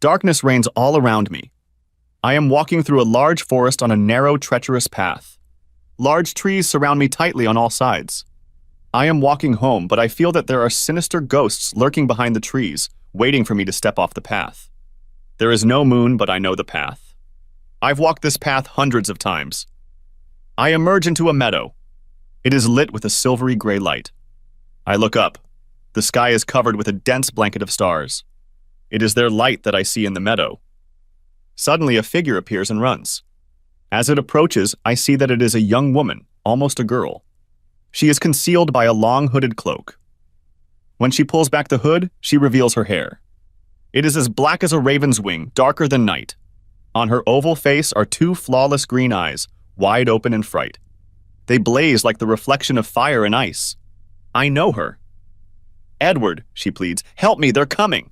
Darkness reigns all around me. I am walking through a large forest on a narrow, treacherous path. Large trees surround me tightly on all sides. I am walking home, but I feel that there are sinister ghosts lurking behind the trees, waiting for me to step off the path. There is no moon, but I know the path. I've walked this path hundreds of times. I emerge into a meadow. It is lit with a silvery gray light. I look up. The sky is covered with a dense blanket of stars. It is their light that I see in the meadow. Suddenly, a figure appears and runs. As it approaches, I see that it is a young woman, almost a girl. She is concealed by a long hooded cloak. When she pulls back the hood, she reveals her hair. It is as black as a raven's wing, darker than night. On her oval face are two flawless green eyes, wide open in fright. They blaze like the reflection of fire and ice. I know her. "Edward," she pleads, "help me, they're coming."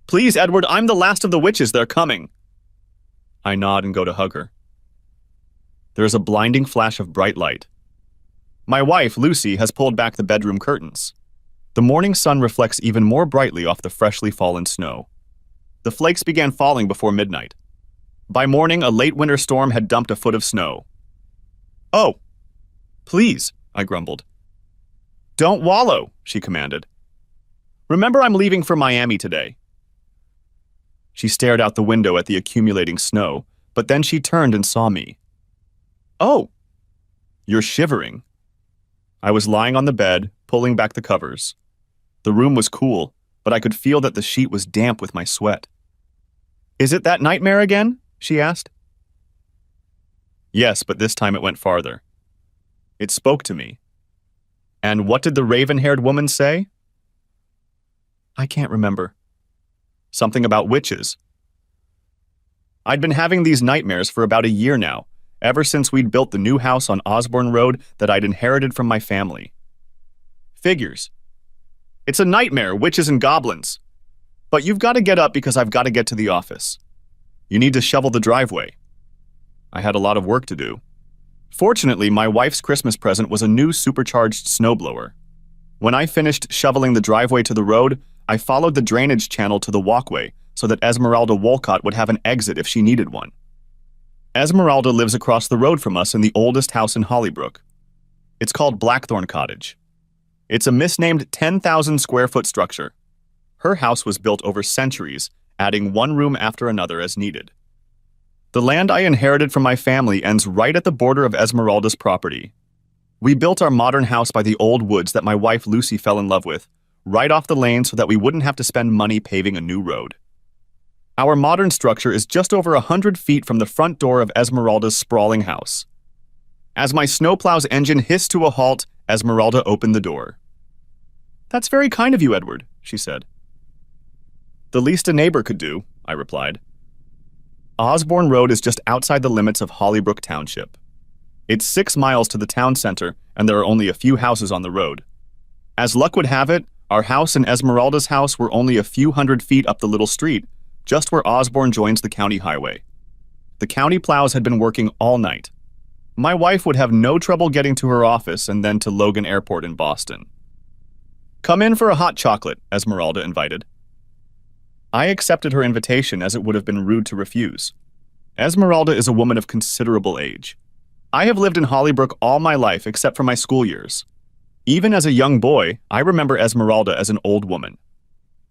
"Please, Edward, I'm the last of the witches, they're coming." I nod and go to hug her. There is a blinding flash of bright light. My wife, Lucy, has pulled back the bedroom curtains. The morning sun reflects even more brightly off the freshly fallen snow. The flakes began falling before midnight. By morning, a late winter storm had dumped a foot of snow. "Oh, please," I grumbled. "Don't wallow," she commanded. "Remember, I'm leaving for Miami today." She stared out the window at the accumulating snow, but then she turned and saw me. "Oh, you're shivering." I was lying on the bed, pulling back the covers. The room was cool, but I could feel that the sheet was damp with my sweat. "Is it that nightmare again?" she asked. Yes, but this time it went farther. It spoke to me. And what did the raven-haired woman say? I can't remember. Something about witches. I'd been having these nightmares for about a year now, ever since we'd built the new house on Osborne Road that I'd inherited from my family. Figures. It's a nightmare, witches and goblins. But you've got to get up because I've got to get to the office. You need to shovel the driveway. I had a lot of work to do. Fortunately, my wife's Christmas present was a new supercharged snowblower. When I finished shoveling the driveway to the road, I followed the drainage channel to the walkway so that Esmeralda Wolcott would have an exit if she needed one. Esmeralda lives across the road from us in the oldest house in Hollybrook. It's called Blackthorn Cottage. It's a misnamed 10,000 square foot structure. Her house was built over centuries, adding one room after another as needed. The land I inherited from my family ends right at the border of Esmeralda's property. We built our modern house by the old woods that my wife Lucy fell in love with, right off the lane so that we wouldn't have to spend money paving a new road. Our modern structure is just over 100 feet from the front door of Esmeralda's sprawling house. As my snowplow's engine hissed to a halt, Esmeralda opened the door. "That's very kind of you, Edward," she said. "The least a neighbor could do," I replied. Osborne Road is just outside the limits of Hollybrook Township. It's 6 miles to the town center, and there are only a few houses on the road. As luck would have it, our house and Esmeralda's house were only a few hundred feet up the little street, just where Osborne joins the county highway. The county plows had been working all night. My wife would have no trouble getting to her office and then to Logan Airport in Boston. "Come in for a hot chocolate," Esmeralda invited. I accepted her invitation as it would have been rude to refuse. Esmeralda is a woman of considerable age. I have lived in Hollybrook all my life except for my school years. Even as a young boy, I remember Esmeralda as an old woman.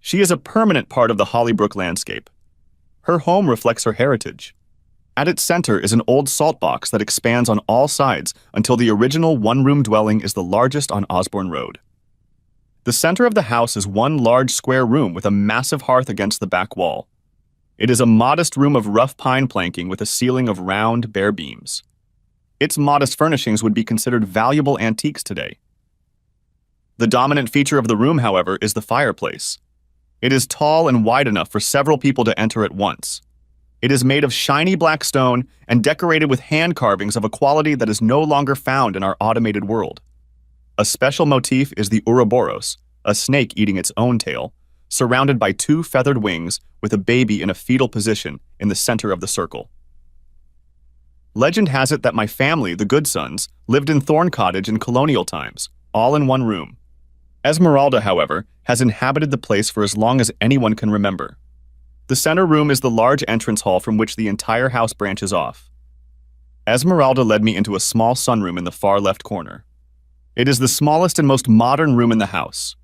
She is a permanent part of the Hollybrook landscape. Her home reflects her heritage. At its center is an old salt box that expands on all sides until the original one-room dwelling is the largest on Osborne Road. The center of the house is one large square room with a massive hearth against the back wall. It is a modest room of rough pine planking with a ceiling of round, bare beams. Its modest furnishings would be considered valuable antiques today. The dominant feature of the room, however, is the fireplace. It is tall and wide enough for several people to enter at once. It is made of shiny black stone and decorated with hand carvings of a quality that is no longer found in our automated world. A special motif is the Ouroboros, a snake eating its own tail, surrounded by 2 feathered wings with a baby in a fetal position in the center of the circle. Legend has it that my family, the Goodsons, lived in Thorn Cottage in colonial times, all in one room. Esmeralda, however, has inhabited the place for as long as anyone can remember. The center room is the large entrance hall from which the entire house branches off. Esmeralda led me into a small sunroom in the far left corner. It is the smallest and most modern room in the house.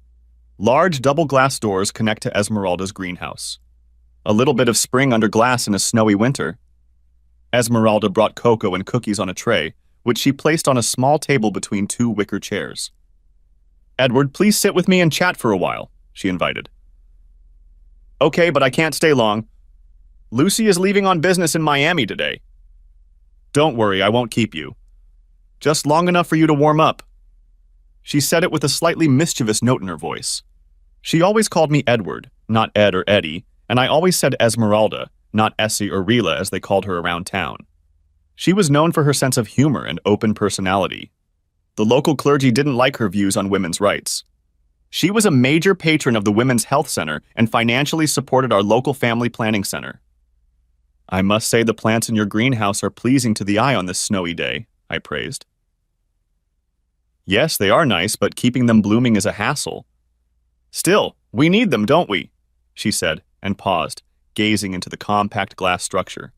Large double glass doors connect to Esmeralda's greenhouse. A little bit of spring under glass in a snowy winter. Esmeralda brought cocoa and cookies on a tray, which she placed on a small table between two wicker chairs. "Edward, please sit with me and chat for a while," she invited. "Okay, but I can't stay long. Lucy is leaving on business in Miami today." "Don't worry, I won't keep you. Just long enough for you to warm up." She said it with a slightly mischievous note in her voice. She always called me Edward, not Ed or Eddie, and I always said Esmeralda, not Essie or Rila as they called her around town. She was known for her sense of humor and open personality. The local clergy didn't like her views on women's rights. She was a major patron of the Women's Health Center and financially supported our local family planning center. "I must say the plants in your greenhouse are pleasing to the eye on this snowy day," I praised. "Yes, they are nice, but keeping them blooming is a hassle." "Still, we need them, don't we?" she said, and paused, gazing into the compact glass structure.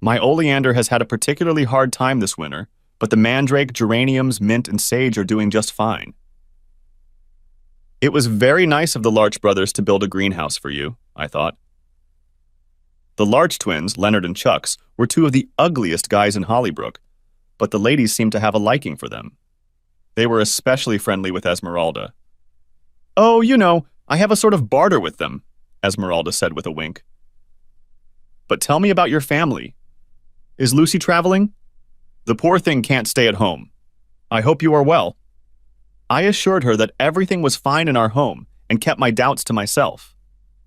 "My oleander has had a particularly hard time this winter, but the mandrake, geraniums, mint, and sage are doing just fine." It was very nice of the Larch brothers to build a greenhouse for you, I thought. The Larch twins, Leonard and Chucks, were two of the ugliest guys in Hollybrook, but the ladies seemed to have a liking for them. They were especially friendly with Esmeralda. "Oh, you know, I have a sort of barter with them," Esmeralda said with a wink. "But tell me about your family. Is Lucy traveling? The poor thing can't stay at home. I hope you are well." I assured her that everything was fine in our home and kept my doubts to myself.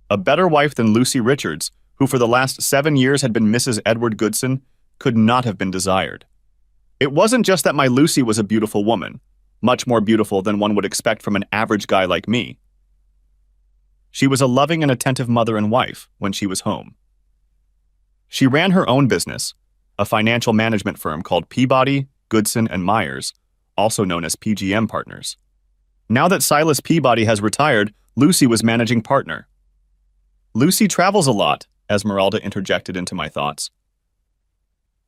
A better wife than Lucy Richards, who for the last 7 years had been Mrs. Edward Goodson, could not have been desired. It wasn't just that my Lucy was a beautiful woman, much more beautiful than one would expect from an average guy like me. She was a loving and attentive mother and wife when she was home. She ran her own business, a financial management firm called Peabody, Goodson, and Myers, also known as PGM Partners. Now that Silas Peabody has retired, Lucy was managing partner. "Lucy travels a lot," Esmeralda interjected into my thoughts.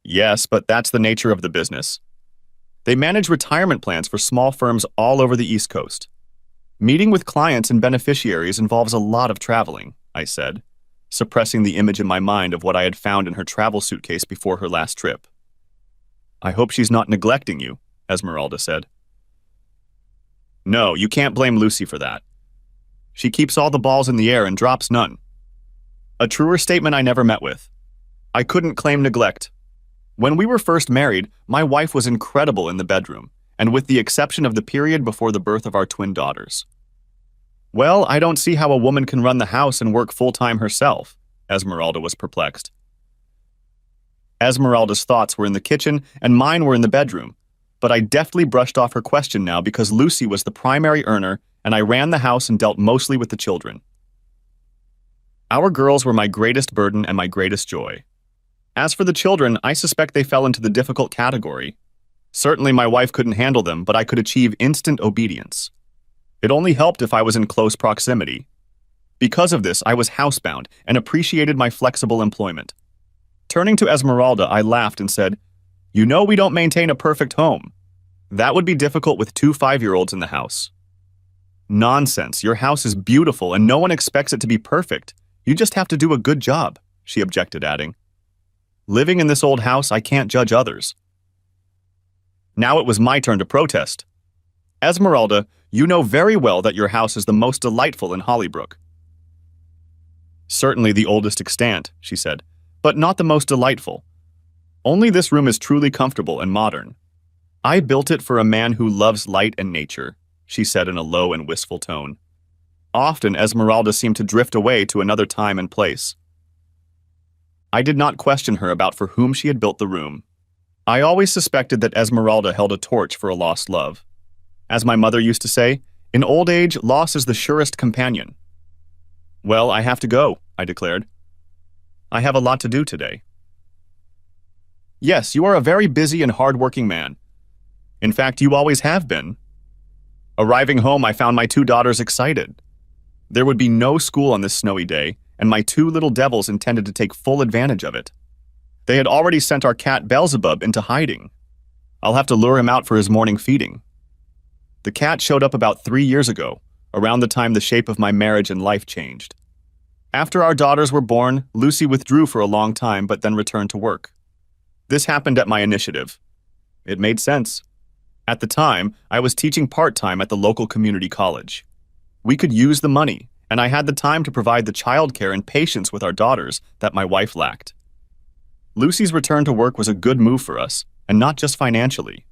"Yes, but that's the nature of the business. They manage retirement plans for small firms all over the East Coast. Meeting with clients and beneficiaries involves a lot of traveling," I said, suppressing the image in my mind of what I had found in her travel suitcase before her last trip. "I hope she's not neglecting you," Esmeralda said. "No, you can't blame Lucy for that. She keeps all the balls in the air and drops none." A truer statement I never met with. I couldn't claim neglect. When we were first married, my wife was incredible in the bedroom, and with the exception of the period before the birth of our twin daughters. "Well, I don't see how a woman can run the house and work full-time herself," Esmeralda was perplexed. Esmeralda's thoughts were in the kitchen and mine were in the bedroom, but I deftly brushed off her question now because Lucy was the primary earner and I ran the house and dealt mostly with the children. Our girls were my greatest burden and my greatest joy. As for the children, I suspect they fell into the difficult category. Certainly my wife couldn't handle them, but I could achieve instant obedience. It only helped if I was in close proximity. Because of this, I was housebound and appreciated my flexible employment. Turning to Esmeralda, I laughed and said, "You know we don't maintain a perfect home. That would be difficult with 2 5-year-olds in the house." "Nonsense, your house is beautiful and no one expects it to be perfect. You just have to do a good job," she objected, adding, "Living in this old house, I can't judge others." Now it was my turn to protest. "Esmeralda, you know very well that your house is the most delightful in Hollybrook." "Certainly the oldest extant," she said, "but not the most delightful. Only this room is truly comfortable and modern. I built it for a man who loves light and nature," she said in a low and wistful tone. Often Esmeralda seemed to drift away to another time and place. I did not question her about for whom she had built the room. I always suspected that Esmeralda held a torch for a lost love. As my mother used to say, in old age, loss is the surest companion. "Well, I have to go," I declared. "I have a lot to do today." "Yes, you are a very busy and hard-working man. In fact, you always have been." Arriving home, I found my 2 daughters excited. There would be no school on this snowy day, and my two little devils intended to take full advantage of it. They had already sent our cat Beelzebub into hiding. I'll have to lure him out for his morning feeding. The cat showed up about 3 years ago, around the time the shape of my marriage and life changed. After our daughters were born, Lucy withdrew for a long time but then returned to work. This happened at my initiative. It made sense. At the time, I was teaching part-time at the local community college. We could use the money, and I had the time to provide the childcare and patience with our daughters that my wife lacked. Lucy's return to work was a good move for us, and not just financially.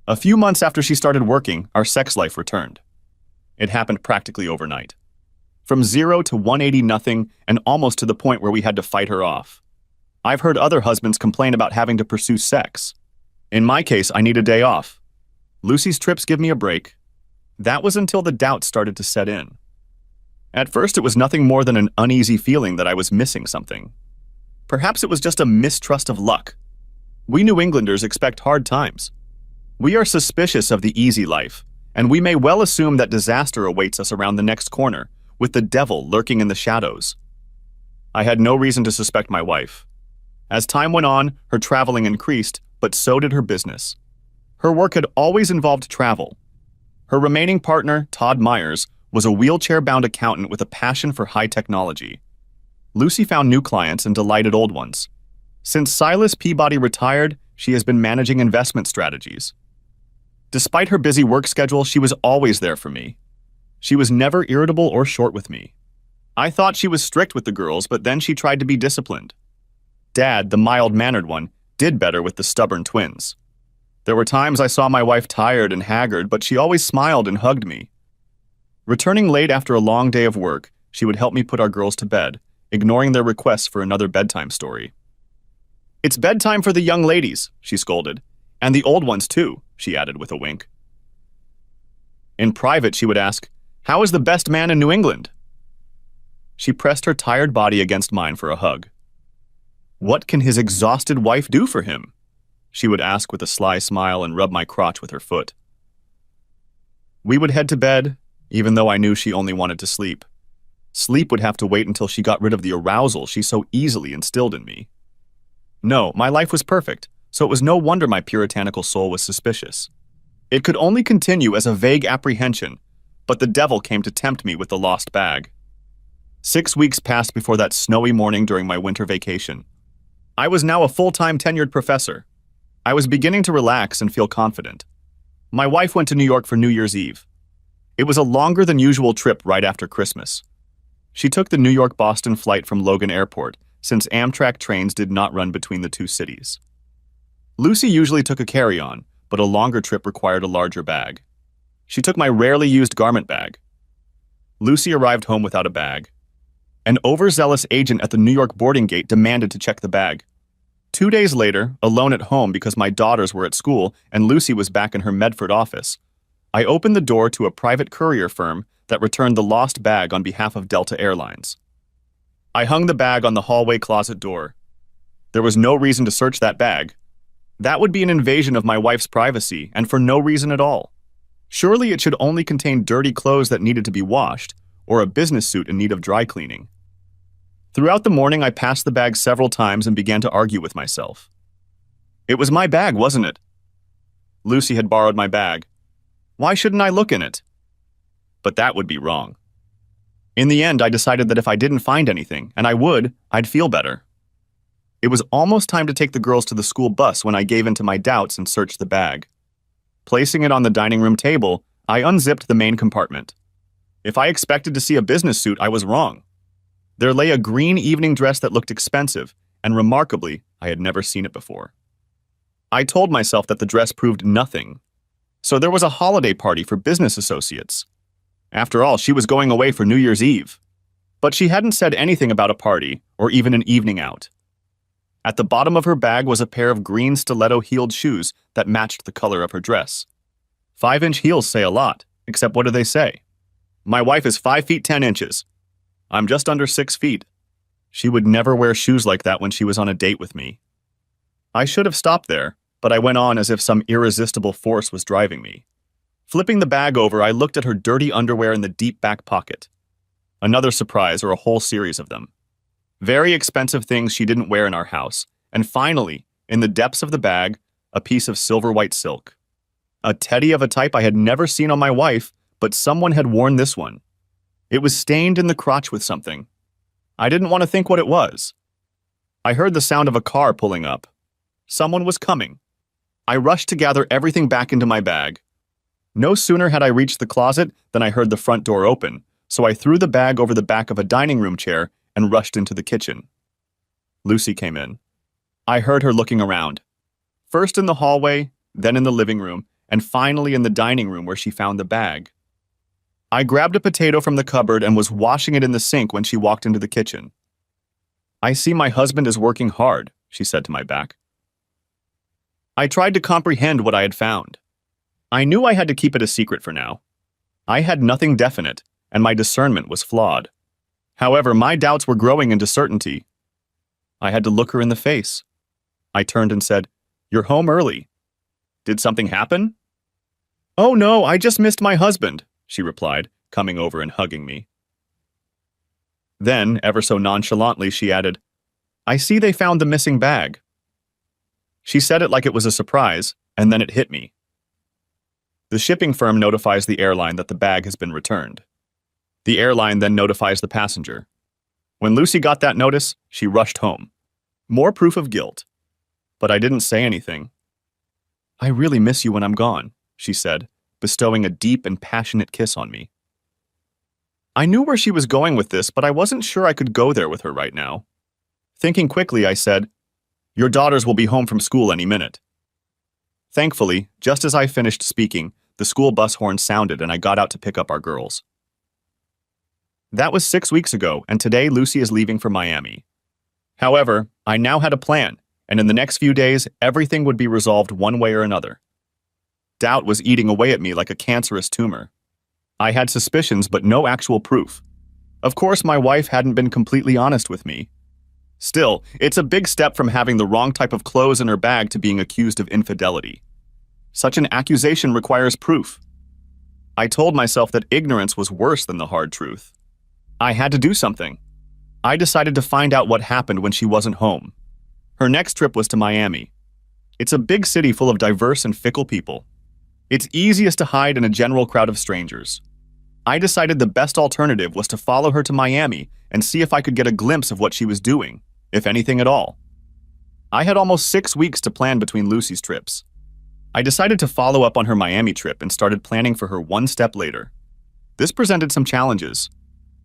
A few months after she started working, our sex life returned. It happened practically overnight. From 0 to 180 nothing, and almost to the point where we had to fight her off. I've heard other husbands complain about having to pursue sex. In my case, I need a day off. Lucy's trips give me a break. That was until the doubt started to set in. At first, it was nothing more than an uneasy feeling that I was missing something. Perhaps it was just a mistrust of luck. We New Englanders expect hard times. We are suspicious of the easy life, and we may well assume that disaster awaits us around the next corner, with the devil lurking in the shadows. I had no reason to suspect my wife. As time went on, her traveling increased, but so did her business. Her work had always involved travel. Her remaining partner, Todd Myers, was a wheelchair-bound accountant with a passion for high technology. Lucy found new clients and delighted old ones. Since Silas Peabody retired, she has been managing investment strategies. Despite her busy work schedule, she was always there for me. She was never irritable or short with me. I thought she was strict with the girls, but then she tried to be disciplined. Dad, the mild-mannered one, did better with the stubborn twins. There were times I saw my wife tired and haggard, but she always smiled and hugged me. Returning late after a long day of work, she would help me put our girls to bed, ignoring their requests for another bedtime story. "It's bedtime for the young ladies," she scolded. "And the old ones, too," she added with a wink. In private, she would ask, "How is the best man in New England?" She pressed her tired body against mine for a hug. "What can his exhausted wife do for him?" she would ask with a sly smile and rub my crotch with her foot. We would head to bed, even though I knew she only wanted to sleep. Sleep would have to wait until she got rid of the arousal she so easily instilled in me. No, my life was perfect, so it was no wonder my puritanical soul was suspicious. It could only continue as a vague apprehension, but the devil came to tempt me with the lost bag. 6 weeks passed before that snowy morning during my winter vacation. I was now a full-time tenured professor. I was beginning to relax and feel confident. My wife went to New York for New Year's Eve. It was a longer than usual trip right after Christmas. She took the New York-Boston flight from Logan Airport, since Amtrak trains did not run between the two cities. Lucy usually took a carry-on, but a longer trip required a larger bag. She took my rarely used garment bag. Lucy arrived home without a bag. An overzealous agent at the New York boarding gate demanded to check the bag. 2 days later, alone at home because my daughters were at school and Lucy was back in her Medford office, I opened the door to a private courier firm that returned the lost bag on behalf of Delta Airlines. I hung the bag on the hallway closet door. There was no reason to search that bag. That would be an invasion of my wife's privacy, and for no reason at all. Surely it should only contain dirty clothes that needed to be washed, or a business suit in need of dry cleaning. Throughout the morning, I passed the bag several times and began to argue with myself. It was my bag, wasn't it? Lucy had borrowed my bag. Why shouldn't I look in it? But that would be wrong. In the end, I decided that if I didn't find anything, and I would, I'd feel better. It was almost time to take the girls to the school bus when I gave in to my doubts and searched the bag. Placing it on the dining room table, I unzipped the main compartment. If I expected to see a business suit, I was wrong. There lay a green evening dress that looked expensive, and remarkably, I had never seen it before. I told myself that the dress proved nothing. So there was a holiday party for business associates. After all, she was going away for New Year's Eve. But she hadn't said anything about a party, or even an evening out. At the bottom of her bag was a pair of green stiletto-heeled shoes that matched the color of her dress. 5-inch heels say a lot, except what do they say? My wife is 5 feet 10 inches. I'm just under 6 feet. She would never wear shoes like that when she was on a date with me. I should have stopped there, but I went on as if some irresistible force was driving me. Flipping the bag over, I looked at her dirty underwear in the deep back pocket. Another surprise, or a whole series of them. Very expensive things she didn't wear in our house, and finally, in the depths of the bag, a piece of silver white silk. A teddy of a type I had never seen on my wife, but someone had worn this one. It was stained in the crotch with something. I didn't want to think what it was. I heard the sound of a car pulling up. Someone was coming. I rushed to gather everything back into my bag. No sooner had I reached the closet than I heard the front door open, so I threw the bag over the back of a dining room chair and rushed into the kitchen. Lucy came in. I heard her looking around. First in the hallway, then in the living room, and finally in the dining room where she found the bag. I grabbed a potato from the cupboard and was washing it in the sink when she walked into the kitchen. "I see my husband is working hard," she said to my back. I tried to comprehend what I had found. I knew I had to keep it a secret for now. I had nothing definite, and my discernment was flawed. However, my doubts were growing into certainty. I had to look her in the face. I turned and said, "You're home early. Did something happen?" "Oh no, I just missed my husband," she replied, coming over and hugging me. Then, ever so nonchalantly, she added, "I see they found the missing bag." She said it like it was a surprise, and then it hit me. The shipping firm notifies the airline that the bag has been returned. The airline then notifies the passenger. When Lucy got that notice, she rushed home. More proof of guilt. But I didn't say anything. "I really miss you when I'm gone," she said, bestowing a deep and passionate kiss on me. I knew where she was going with this, but I wasn't sure I could go there with her right now. Thinking quickly, I said, "Your daughters will be home from school any minute." Thankfully, just as I finished speaking, the school bus horn sounded and I got out to pick up our girls. That was 6 weeks ago, and today Lucy is leaving for Miami. However, I now had a plan, and in the next few days, everything would be resolved one way or another. Doubt was eating away at me like a cancerous tumor. I had suspicions, but no actual proof. Of course, my wife hadn't been completely honest with me. Still, it's a big step from having the wrong type of clothes in her bag to being accused of infidelity. Such an accusation requires proof. I told myself that ignorance was worse than the hard truth. I had to do something. I decided to find out what happened when she wasn't home. Her next trip was to Miami. It's a big city full of diverse and fickle people. It's easiest to hide in a general crowd of strangers. I decided the best alternative was to follow her to Miami and see if I could get a glimpse of what she was doing, if anything at all. I had almost 6 weeks to plan between Lucy's trips. I decided to follow up on her Miami trip and started planning for her one step later. This presented some challenges.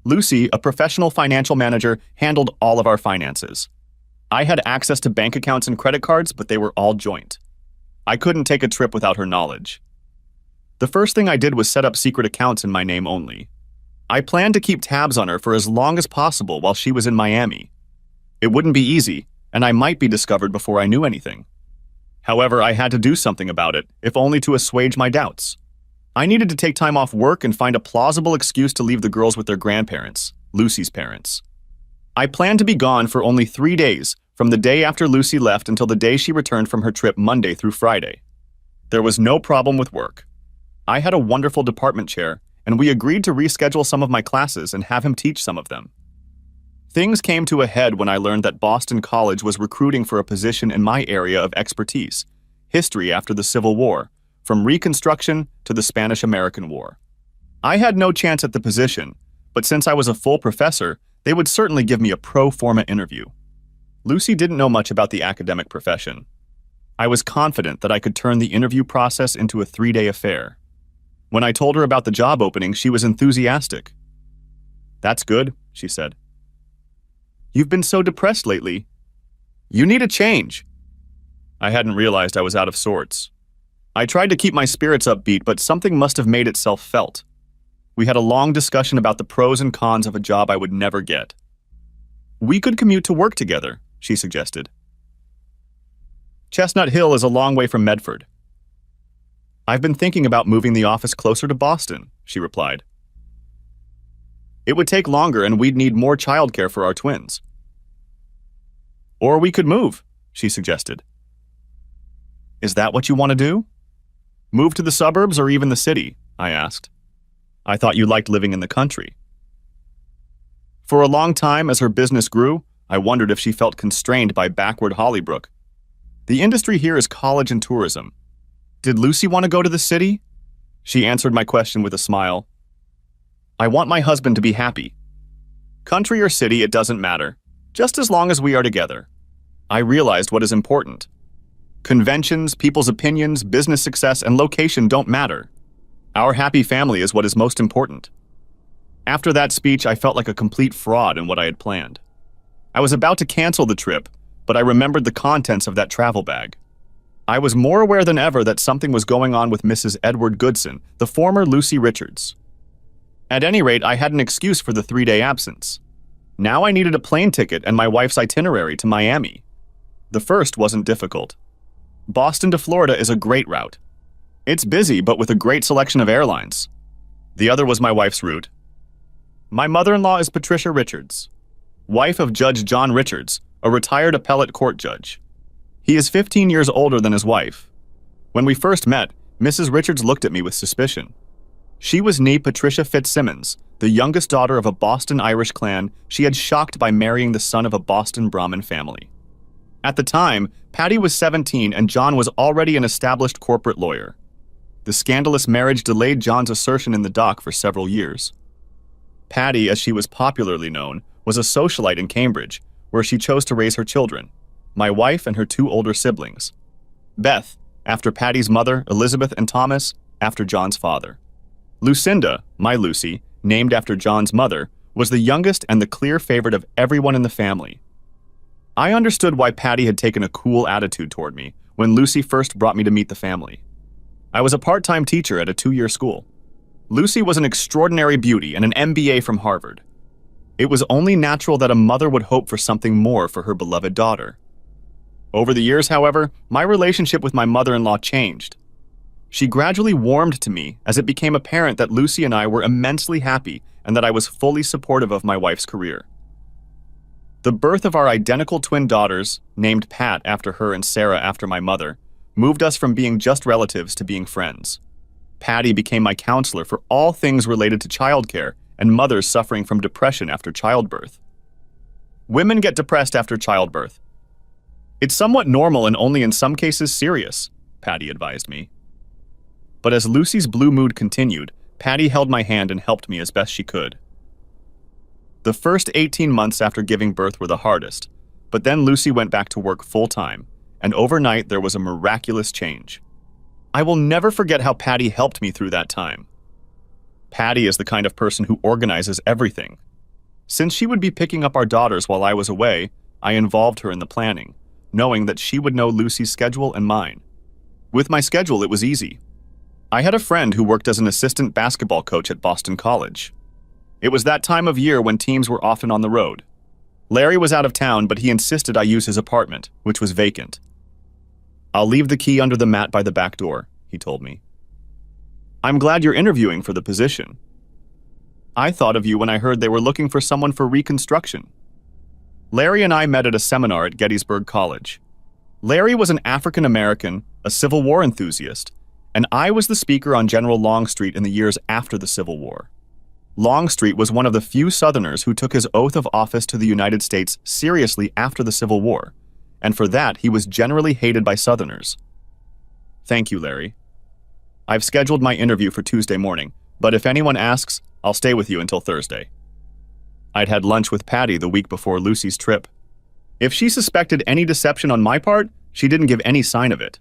Lucy, a professional financial manager, handled all of our finances. I had access to bank accounts and credit cards, but they were all joint. I couldn't take a trip without her knowledge. The first thing I did was set up secret accounts in my name only. I planned to keep tabs on her for as long as possible while she was in Miami. It wouldn't be easy, and I might be discovered before I knew anything. However, I had to do something about it, if only to assuage my doubts. I needed to take time off work and find a plausible excuse to leave the girls with their grandparents, Lucy's parents. I planned to be gone for only 3 days, from the day after Lucy left until the day she returned from her trip Monday through Friday. There was no problem with work. I had a wonderful department chair, and we agreed to reschedule some of my classes and have him teach some of them. Things came to a head when I learned that Boston College was recruiting for a position in my area of expertise, history after the Civil War, from Reconstruction to the Spanish-American War. I had no chance at the position, but since I was a full professor, they would certainly give me a pro forma interview. Lucy didn't know much about the academic profession. I was confident that I could turn the interview process into a 3-day affair. When I told her about the job opening, she was enthusiastic. "That's good," she said. "You've been so depressed lately. You need a change." I hadn't realized I was out of sorts. I tried to keep my spirits upbeat, but something must have made itself felt. We had a long discussion about the pros and cons of a job I would never get. "We could commute to work together," she suggested. "Chestnut Hill is a long way from Medford." "I've been thinking about moving the office closer to Boston," she replied. "It would take longer and we'd need more childcare for our twins." "Or we could move," she suggested. "Is that what you want to do? Move to the suburbs or even the city?" I asked. "I thought you liked living in the country." For a long time, as her business grew, I wondered if she felt constrained by backward Hollybrook. The industry here is college and tourism. Did Lucy want to go to the city? She answered my question with a smile. I want my husband to be happy. Country or city, it doesn't matter, just as long as we are together. I realized what is important. Conventions, people's opinions, business success, and location don't matter. Our happy family is what is most important. After that speech, I felt like a complete fraud in what I had planned. I was about to cancel the trip, but I remembered the contents of that travel bag. I was more aware than ever that something was going on with Mrs. Edward Goodson, the former Lucy Richards. At any rate, I had an excuse for the 3-day absence. Now I needed a plane ticket and my wife's itinerary to Miami. The first wasn't difficult. Boston to Florida is a great route. It's busy, but with a great selection of airlines. The other was my wife's route. My mother-in-law is Patricia Richards, wife of Judge John Richards, a retired appellate court judge. He is 15 years older than his wife. When we first met, Mrs. Richards looked at me with suspicion. She was née Patricia Fitzsimmons, the youngest daughter of a Boston Irish clan she had shocked by marrying the son of a Boston Brahmin family. At the time, Patty was 17 and John was already an established corporate lawyer. The scandalous marriage delayed John's assertion in the dock for several years. Patty, as she was popularly known, was a socialite in Cambridge, where she chose to raise her children, my wife and her 2 older siblings. Beth, after Patty's mother, Elizabeth, and Thomas, after John's father. Lucinda, my Lucy, named after John's mother, was the youngest and the clear favorite of everyone in the family. I understood why Patty had taken a cool attitude toward me when Lucy first brought me to meet the family. I was a part-time teacher at a 2-year school. Lucy was an extraordinary beauty and an MBA from Harvard. It was only natural that a mother would hope for something more for her beloved daughter. Over the years, however, my relationship with my mother-in-law changed. She gradually warmed to me as it became apparent that Lucy and I were immensely happy and that I was fully supportive of my wife's career. The birth of our identical twin daughters, named Pat after her and Sarah after my mother, moved us from being just relatives to being friends. Patty became my counselor for all things related to childcare and mothers suffering from depression after childbirth. Women get depressed after childbirth. It's somewhat normal and only in some cases serious, Patty advised me. But as Lucy's blue mood continued, Patty held my hand and helped me as best she could. The first 18 months after giving birth were the hardest, but then Lucy went back to work full-time, and overnight there was a miraculous change. I will never forget how Patty helped me through that time. Patty is the kind of person who organizes everything. Since she would be picking up our daughters while I was away, I involved her in the planning, knowing that she would know Lucy's schedule and mine. With my schedule, it was easy. I had a friend who worked as an assistant basketball coach at Boston College. It was that time of year when teams were often on the road. Larry was out of town, but he insisted I use his apartment, which was vacant. I'll leave the key under the mat by the back door, he told me. I'm glad you're interviewing for the position. I thought of you when I heard they were looking for someone for reconstruction. Larry and I met at a seminar at Gettysburg College. Larry was an African American, a Civil War enthusiast, and I was the speaker on General Longstreet in the years after the Civil War. Longstreet was one of the few Southerners who took his oath of office to the United States seriously after the Civil War, and for that he was generally hated by Southerners. Thank you, Larry. I've scheduled my interview for Tuesday morning, but if anyone asks, I'll stay with you until Thursday. I'd had lunch with Patty the week before Lucy's trip. If she suspected any deception on my part, she didn't give any sign of it.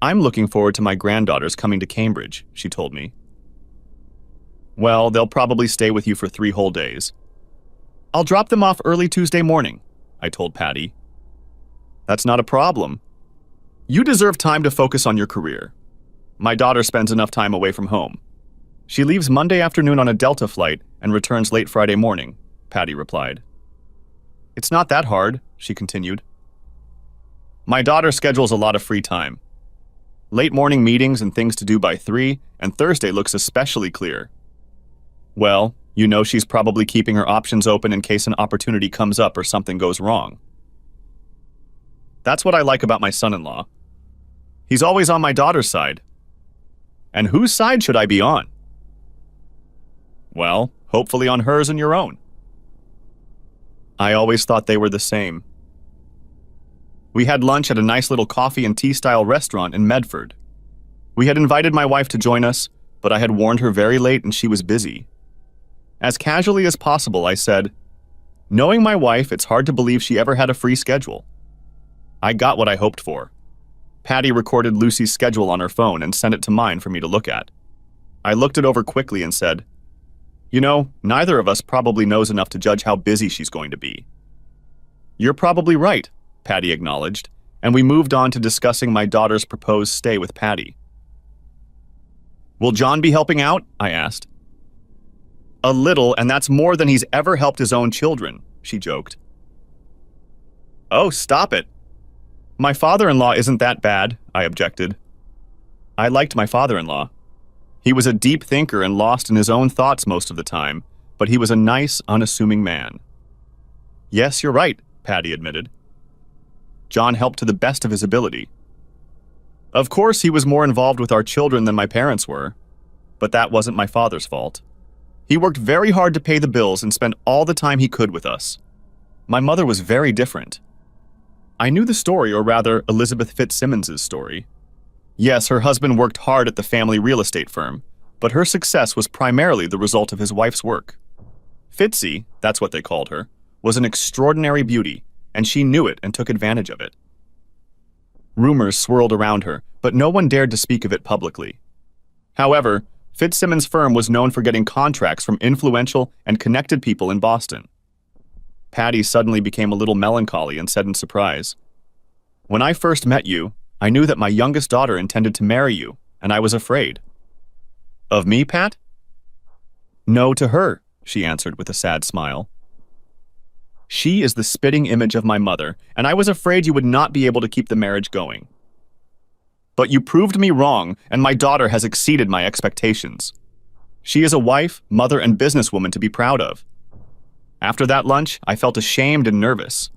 I'm looking forward to my granddaughters coming to Cambridge, she told me. Well, they'll probably stay with you for 3 whole days. I'll drop them off early Tuesday morning, I told Patty. That's not a problem. You deserve time to focus on your career. My daughter spends enough time away from home. She leaves Monday afternoon on a Delta flight and returns late Friday morning, Patty replied. It's not that hard, she continued. My daughter schedules a lot of free time. Late morning meetings and things to do by 3, and Thursday looks especially clear. Well, you know she's probably keeping her options open in case an opportunity comes up or something goes wrong. That's what I like about my son-in-law. He's always on my daughter's side. And whose side should I be on? Well, hopefully on hers and your own. I always thought they were the same. We had lunch at a nice little coffee and tea-style restaurant in Medford. We had invited my wife to join us, but I had warned her very late and she was busy. As casually as possible, I said, "Knowing my wife, it's hard to believe she ever had a free schedule." I got what I hoped for. Patty recorded Lucy's schedule on her phone and sent it to mine for me to look at. I looked it over quickly and said, "You know, neither of us probably knows enough to judge how busy she's going to be." "You're probably right," Patty acknowledged, and we moved on to discussing my daughter's proposed stay with Patty. "Will John be helping out?" I asked. "A little, and that's more than he's ever helped his own children," she joked. "Oh, stop it. My father-in-law isn't that bad," I objected. I liked my father-in-law. He was a deep thinker and lost in his own thoughts most of the time, but he was a nice, unassuming man. "Yes, you're right," Patty admitted. "John helped to the best of his ability. Of course, he was more involved with our children than my parents were, but that wasn't my father's fault. He worked very hard to pay the bills and spent all the time he could with us. My mother was very different. I knew the story, or rather, Elizabeth Fitzsimmons' story. Yes, her husband worked hard at the family real estate firm, but her success was primarily the result of his wife's work. Fitzy, that's what they called her, was an extraordinary beauty, and she knew it and took advantage of it. Rumors swirled around her, but no one dared to speak of it publicly. However, Fitzsimmons' firm was known for getting contracts from influential and connected people in Boston. Patty suddenly became a little melancholy and said in surprise, "When I first met you, I knew that my youngest daughter intended to marry you, and I was afraid." "Of me, Pat?" "No, to her," she answered with a sad smile. "She is the spitting image of my mother, and I was afraid you would not be able to keep the marriage going. But you proved me wrong, and my daughter has exceeded my expectations. She is a wife, mother, and businesswoman to be proud of." After that lunch, I felt ashamed and nervous.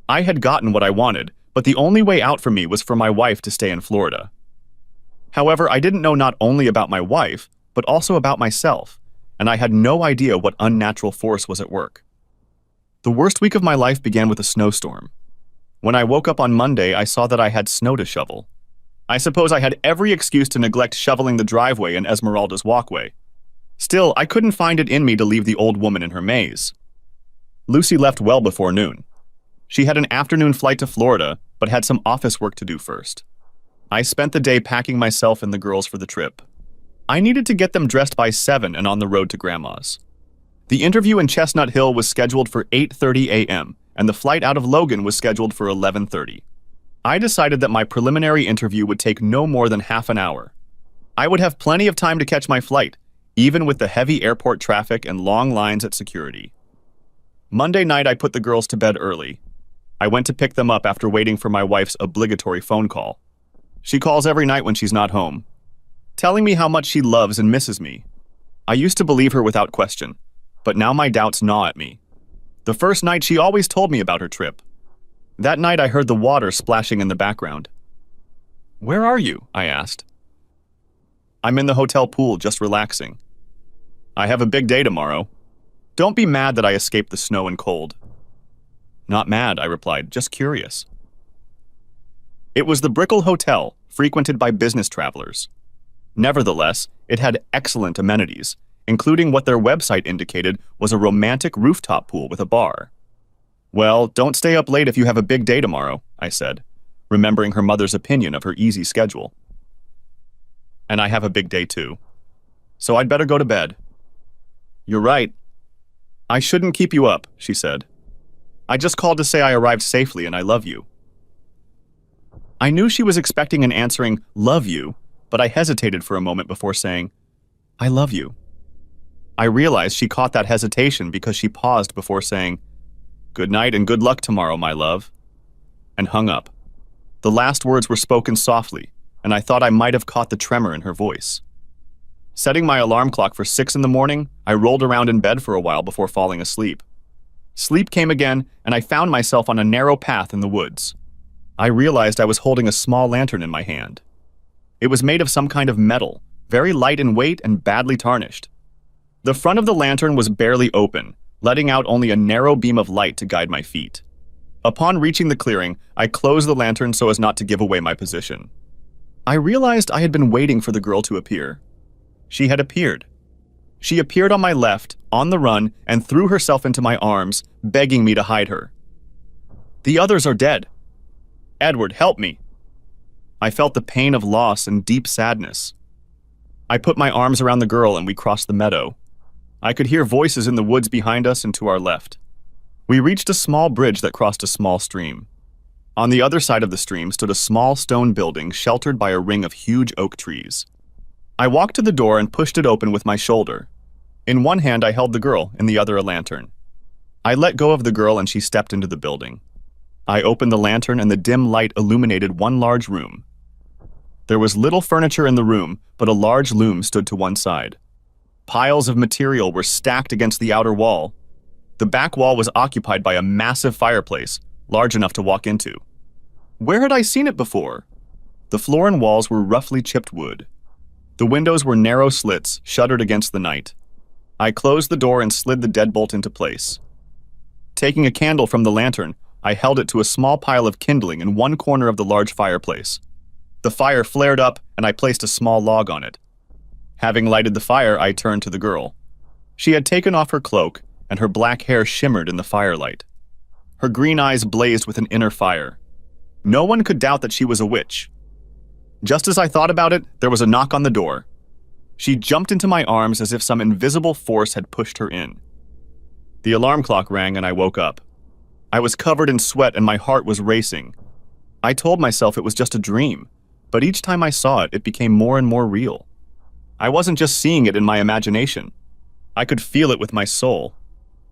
I had gotten what I wanted, but the only way out for me was for my wife to stay in Florida. However, I didn't know not only about my wife, but also about myself, and I had no idea what unnatural force was at work. The worst week of my life began with a snowstorm. When I woke up on Monday, I saw that I had snow to shovel. I suppose I had every excuse to neglect shoveling the driveway and Esmeralda's walkway. Still, I couldn't find it in me to leave the old woman in her maze. Lucy left well before noon. She had an afternoon flight to Florida, but had some office work to do first. I spent the day packing myself and the girls for the trip. I needed to get them dressed by 7 and on the road to Grandma's. The interview in Chestnut Hill was scheduled for 8:30 a.m., and the flight out of Logan was scheduled for 11:30. I decided that my preliminary interview would take no more than half an hour. I would have plenty of time to catch my flight, even with the heavy airport traffic and long lines at security. Monday night, I put the girls to bed early. I went to pick them up after waiting for my wife's obligatory phone call. She calls every night when she's not home, telling me how much she loves and misses me. I used to believe her without question, but now my doubts gnaw at me. The first night, she always told me about her trip. That night, I heard the water splashing in the background. "Where are you?" I asked. "I'm in the hotel pool, just relaxing. I have a big day tomorrow. Don't be mad that I escaped the snow and cold." "Not mad," I replied, "just curious." It was the Brickell Hotel, frequented by business travelers. Nevertheless, it had excellent amenities, including what their website indicated was a romantic rooftop pool with a bar. "Well, don't stay up late if you have a big day tomorrow," I said, remembering her mother's opinion of her easy schedule. "And I have a big day too. So I'd better go to bed." "You're right. I shouldn't keep you up," she said. "I just called to say I arrived safely and I love you." I knew she was expecting an answering, "love you," but I hesitated for a moment before saying, "I love you." I realized she caught that hesitation because she paused before saying, "Good night and good luck tomorrow, my love," and hung up. The last words were spoken softly, and I thought I might have caught the tremor in her voice. Setting my alarm clock for 6 in the morning, I rolled around in bed for a while before falling asleep. Sleep came again, and I found myself on a narrow path in the woods. I realized I was holding a small lantern in my hand. It was made of some kind of metal, very light in weight and badly tarnished. The front of the lantern was barely open, letting out only a narrow beam of light to guide my feet. Upon reaching the clearing, I closed the lantern so as not to give away my position. I realized I had been waiting for the girl to appear. She had appeared. She appeared on my left, on the run, and threw herself into my arms, begging me to hide her. "The others are dead. Edward, help me." I felt the pain of loss and deep sadness. I put my arms around the girl and we crossed the meadow. I could hear voices in the woods behind us and to our left. We reached a small bridge that crossed a small stream. On the other side of the stream stood a small stone building sheltered by a ring of huge oak trees. I walked to the door and pushed it open with my shoulder. In one hand I held the girl, in the other a lantern. I let go of the girl and she stepped into the building. I opened the lantern and the dim light illuminated one large room. There was little furniture in the room, but a large loom stood to one side. Piles of material were stacked against the outer wall. The back wall was occupied by a massive fireplace, large enough to walk into. Where had I seen it before? The floor and walls were roughly chipped wood. The windows were narrow slits, shuttered against the night. I closed the door and slid the deadbolt into place. Taking a candle from the lantern, I held it to a small pile of kindling in one corner of the large fireplace. The fire flared up, and I placed a small log on it. Having lighted the fire, I turned to the girl. She had taken off her cloak, and her black hair shimmered in the firelight. Her green eyes blazed with an inner fire. No one could doubt that she was a witch. Just as I thought about it, there was a knock on the door. She jumped into my arms as if some invisible force had pushed her in. The alarm clock rang and I woke up. I was covered in sweat and my heart was racing. I told myself it was just a dream, but each time I saw it, it became more and more real. I wasn't just seeing it in my imagination. I could feel it with my soul.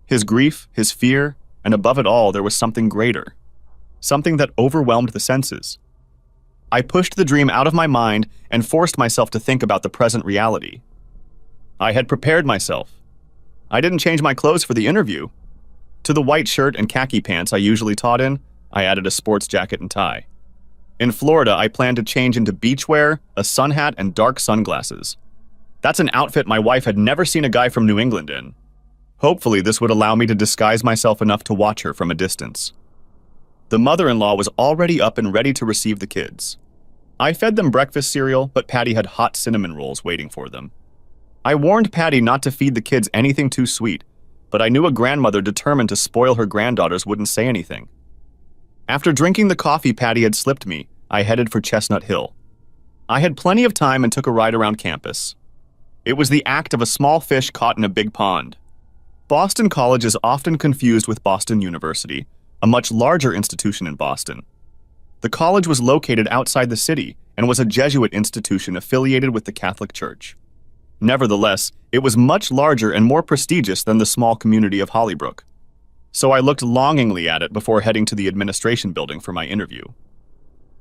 His grief, his fear, and above it all, there was something greater. Something that overwhelmed the senses. I pushed the dream out of my mind and forced myself to think about the present reality. I had prepared myself. I didn't change my clothes for the interview. To the white shirt and khaki pants I usually taught in, I added a sports jacket and tie. In Florida, I planned to change into beachwear, a sun hat, and dark sunglasses. That's an outfit my wife had never seen a guy from New England in. Hopefully, this would allow me to disguise myself enough to watch her from a distance. The mother-in-law was already up and ready to receive the kids. I fed them breakfast cereal, but Patty had hot cinnamon rolls waiting for them. I warned Patty not to feed the kids anything too sweet, but I knew a grandmother determined to spoil her granddaughters wouldn't say anything. After drinking the coffee Patty had slipped me, I headed for Chestnut Hill. I had plenty of time and took a ride around campus. It was the act of a small fish caught in a big pond. Boston College is often confused with Boston University, a much larger institution in Boston. The college was located outside the city and was a Jesuit institution affiliated with the Catholic Church. Nevertheless, it was much larger and more prestigious than the small community of Hollybrook. So I looked longingly at it before heading to the administration building for my interview.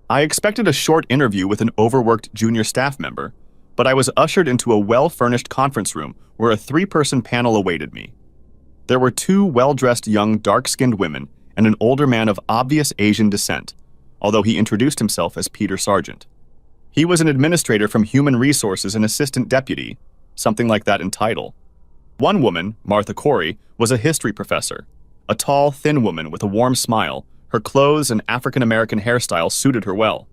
I expected a short interview with an overworked junior staff member, but I was ushered into a well-furnished conference room where a 3-person panel awaited me. There were 2 well-dressed young, dark-skinned women and an older man of obvious Asian descent, although he introduced himself as Peter Sargent. He was an administrator from Human Resources and assistant deputy, something like that in title. One woman, Martha Corey, was a history professor, a tall, thin woman with a warm smile. Her clothes and African-American hairstyle suited her well.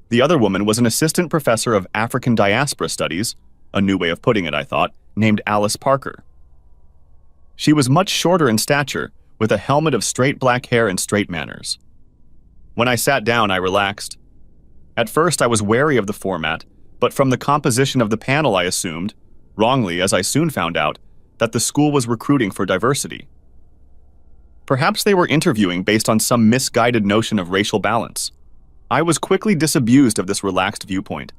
The other woman was an assistant professor of African diaspora studies, a new way of putting it, I thought, named Alice Parker. She was much shorter in stature, with a helmet of straight black hair and straight manners. When I sat down, I relaxed. At first, I was wary of the format, but from the composition of the panel, I assumed, wrongly as I soon found out, that the school was recruiting for diversity. Perhaps they were interviewing based on some misguided notion of racial balance. I was quickly disabused of this relaxed viewpoint.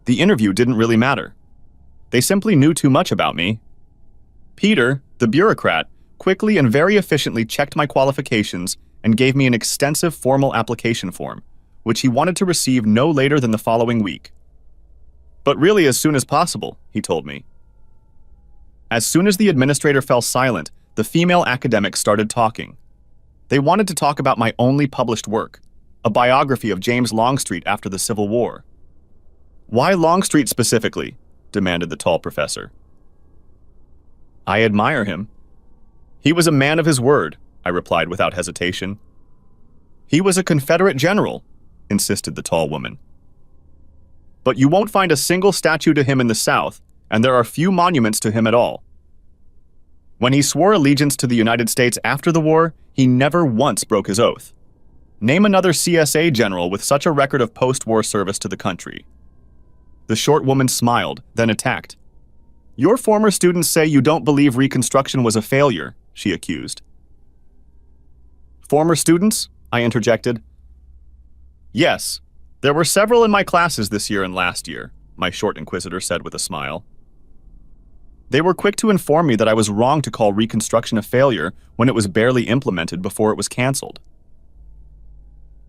The interview didn't really matter. They simply knew too much about me. Peter, the bureaucrat, quickly and very efficiently checked my qualifications and gave me an extensive formal application form, which he wanted to receive no later than the following week. But really as soon as possible, he told me. As soon as the administrator fell silent, the female academics started talking. They wanted to talk about my only published work, a biography of James Longstreet after the Civil War. "Why Longstreet specifically?" demanded the tall professor. "I admire him. He was a man of his word, I replied without hesitation. He was a Confederate general, insisted the tall woman. But you won't find a single statue to him in the South, and there are few monuments to him at all. When he swore allegiance to the United States after the war, he never once broke his oath. Name another CSA general with such a record of post-war service to the country. The short woman smiled, then attacked. Your former students say you don't believe Reconstruction was a failure, she accused. Former students? I interjected. Yes, there were several in my classes this year and last year, my short inquisitor said with a smile. They were quick to inform me that I was wrong to call Reconstruction a failure when it was barely implemented before it was canceled.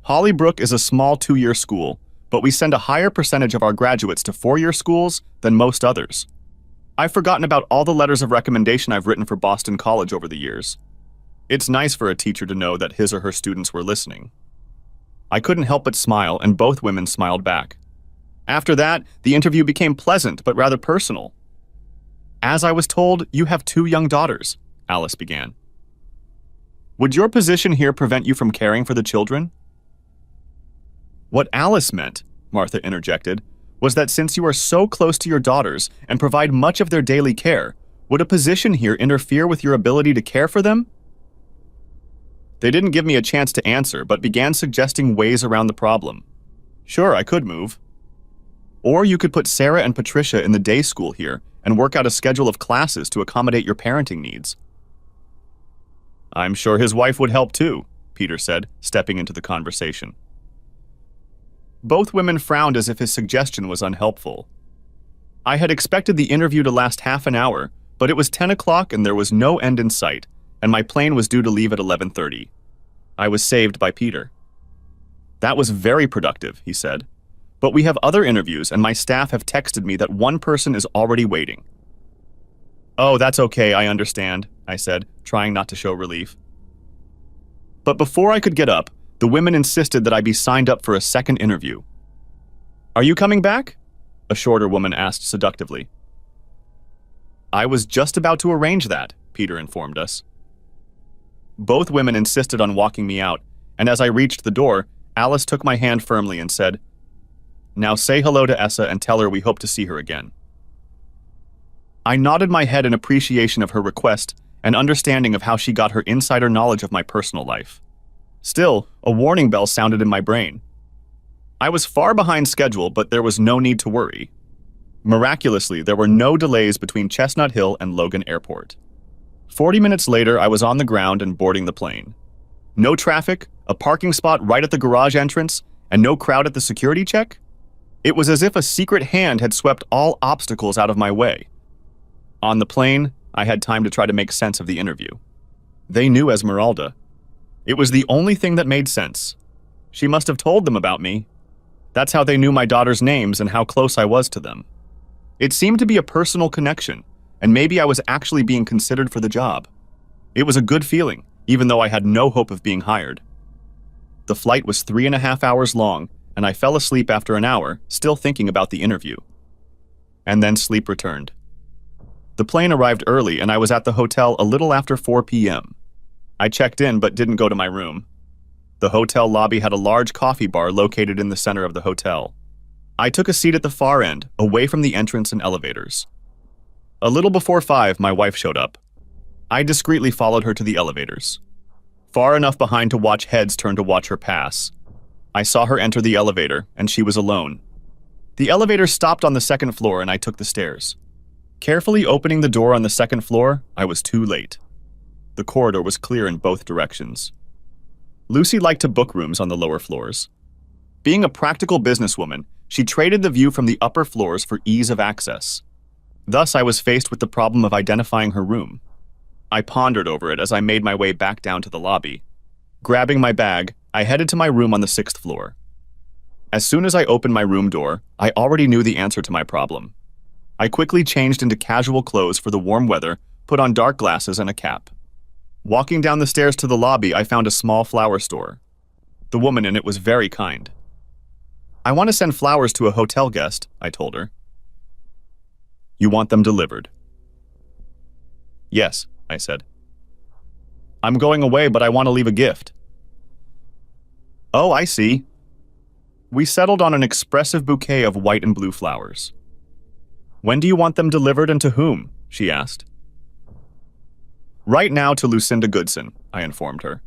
Hollybrook is a small 2-year school, but we send a higher percentage of our graduates to 4-year schools than most others. I've forgotten about all the letters of recommendation I've written for Boston College over the years. It's nice for a teacher to know that his or her students were listening. I couldn't help but smile, and both women smiled back. After that, the interview became pleasant but rather personal. As I was told, you have 2 young daughters, Alice began. Would your position here prevent you from caring for the children? What Alice meant, Martha interjected, was that since you are so close to your daughters and provide much of their daily care, would a position here interfere with your ability to care for them? They didn't give me a chance to answer, but began suggesting ways around the problem. Sure, I could move. Or you could put Sarah and Patricia in the day school here and work out a schedule of classes to accommodate your parenting needs. I'm sure his wife would help too, Peter said, stepping into the conversation. Both women frowned as if his suggestion was unhelpful. I had expected the interview to last half an hour, but it was 10 o'clock and there was no end in sight, and my plane was due to leave at 11:30. I was saved by Peter. That was very productive, he said. But we have other interviews and my staff have texted me that one person is already waiting. Oh, that's okay, I understand, I said, trying not to show relief. But before I could get up, the women insisted that I be signed up for a second interview. Are you coming back? A shorter woman asked seductively. I was just about to arrange that, Peter informed us. Both women insisted on walking me out, and as I reached the door, Alice took my hand firmly and said, Now say hello to Essa and tell her we hope to see her again. I nodded my head in appreciation of her request and understanding of how she got her insider knowledge of my personal life. Still, a warning bell sounded in my brain. I was far behind schedule, but there was no need to worry. Miraculously, there were no delays between Chestnut Hill and Logan Airport. 40 minutes later, I was on the ground and boarding the plane. No traffic, a parking spot right at the garage entrance, and no crowd at the security check? It was as if a secret hand had swept all obstacles out of my way. On the plane, I had time to try to make sense of the interview. They knew Esmeralda. It was the only thing that made sense. She must have told them about me. That's how they knew my daughters' names and how close I was to them. It seemed to be a personal connection, and maybe I was actually being considered for the job. It was a good feeling, even though I had no hope of being hired. The flight was 3.5 hours long, and I fell asleep after an hour, still thinking about the interview. And then sleep returned. The plane arrived early, and I was at the hotel a little after 4 p.m. I checked in but didn't go to my room. The hotel lobby had a large coffee bar located in the center of the hotel. I took a seat at the far end, away from the entrance and elevators. A little before 5, my wife showed up. I discreetly followed her to the elevators. Far enough behind to watch heads turn to watch her pass. I saw her enter the elevator, and she was alone. The elevator stopped on the 2nd floor, and I took the stairs. Carefully opening the door on the 2nd floor, I was too late. The corridor was clear in both directions. Lucy liked to book rooms on the lower floors. Being a practical businesswoman, she traded the view from the upper floors for ease of access. Thus, I was faced with the problem of identifying her room. I pondered over it as I made my way back down to the lobby. Grabbing my bag, I headed to my room on the 6th floor. As soon as I opened my room door, I already knew the answer to my problem. I quickly changed into casual clothes for the warm weather, put on dark glasses and a cap. Walking down the stairs to the lobby, I found a small flower store. The woman in it was very kind. I want to send flowers to a hotel guest, I told her. You want them delivered? Yes, I said. I'm going away, but I want to leave a gift. Oh, I see. We settled on an expressive bouquet of white and blue flowers. When do you want them delivered and to whom? She asked. Right now to Lucinda Goodson, I informed her.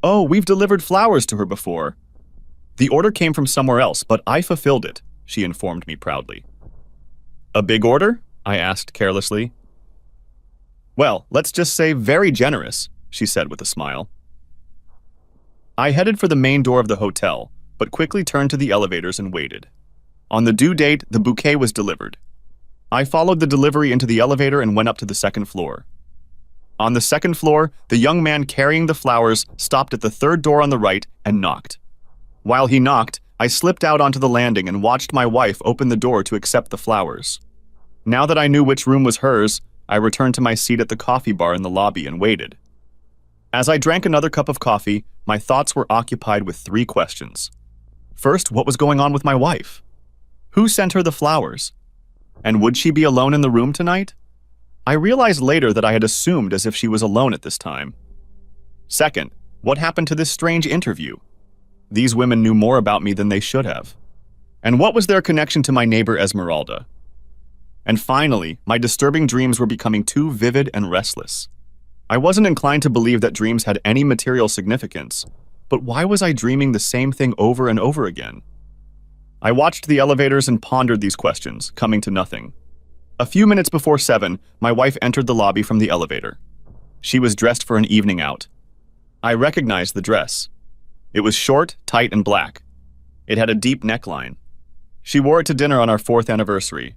Oh, we've delivered flowers to her before. The order came from somewhere else, but I fulfilled it, she informed me proudly. A big order? I asked carelessly. Well, let's just say very generous, she said with a smile. I headed for the main door of the hotel, but quickly turned to the elevators and waited. On the due date, the bouquet was delivered. I followed the delivery into the elevator and went up to the second floor. On the second floor, the young man carrying the flowers stopped at the third door on the right and knocked. While he knocked, I slipped out onto the landing and watched my wife open the door to accept the flowers. Now that I knew which room was hers, I returned to my seat at the coffee bar in the lobby and waited. As I drank another cup of coffee, my thoughts were occupied with 3 questions. First, what was going on with my wife? Who sent her the flowers? And would she be alone in the room tonight? I realized later that I had assumed as if she was alone at this time. Second, what happened to this strange interview? These women knew more about me than they should have. And what was their connection to my neighbor Esmeralda? And finally, my disturbing dreams were becoming too vivid and restless. I wasn't inclined to believe that dreams had any material significance, but why was I dreaming the same thing over and over again? I watched the elevators and pondered these questions, coming to nothing. A few minutes before 7, my wife entered the lobby from the elevator. She was dressed for an evening out. I recognized the dress. It was short, tight, and black. It had a deep neckline. She wore it to dinner on our 4th anniversary.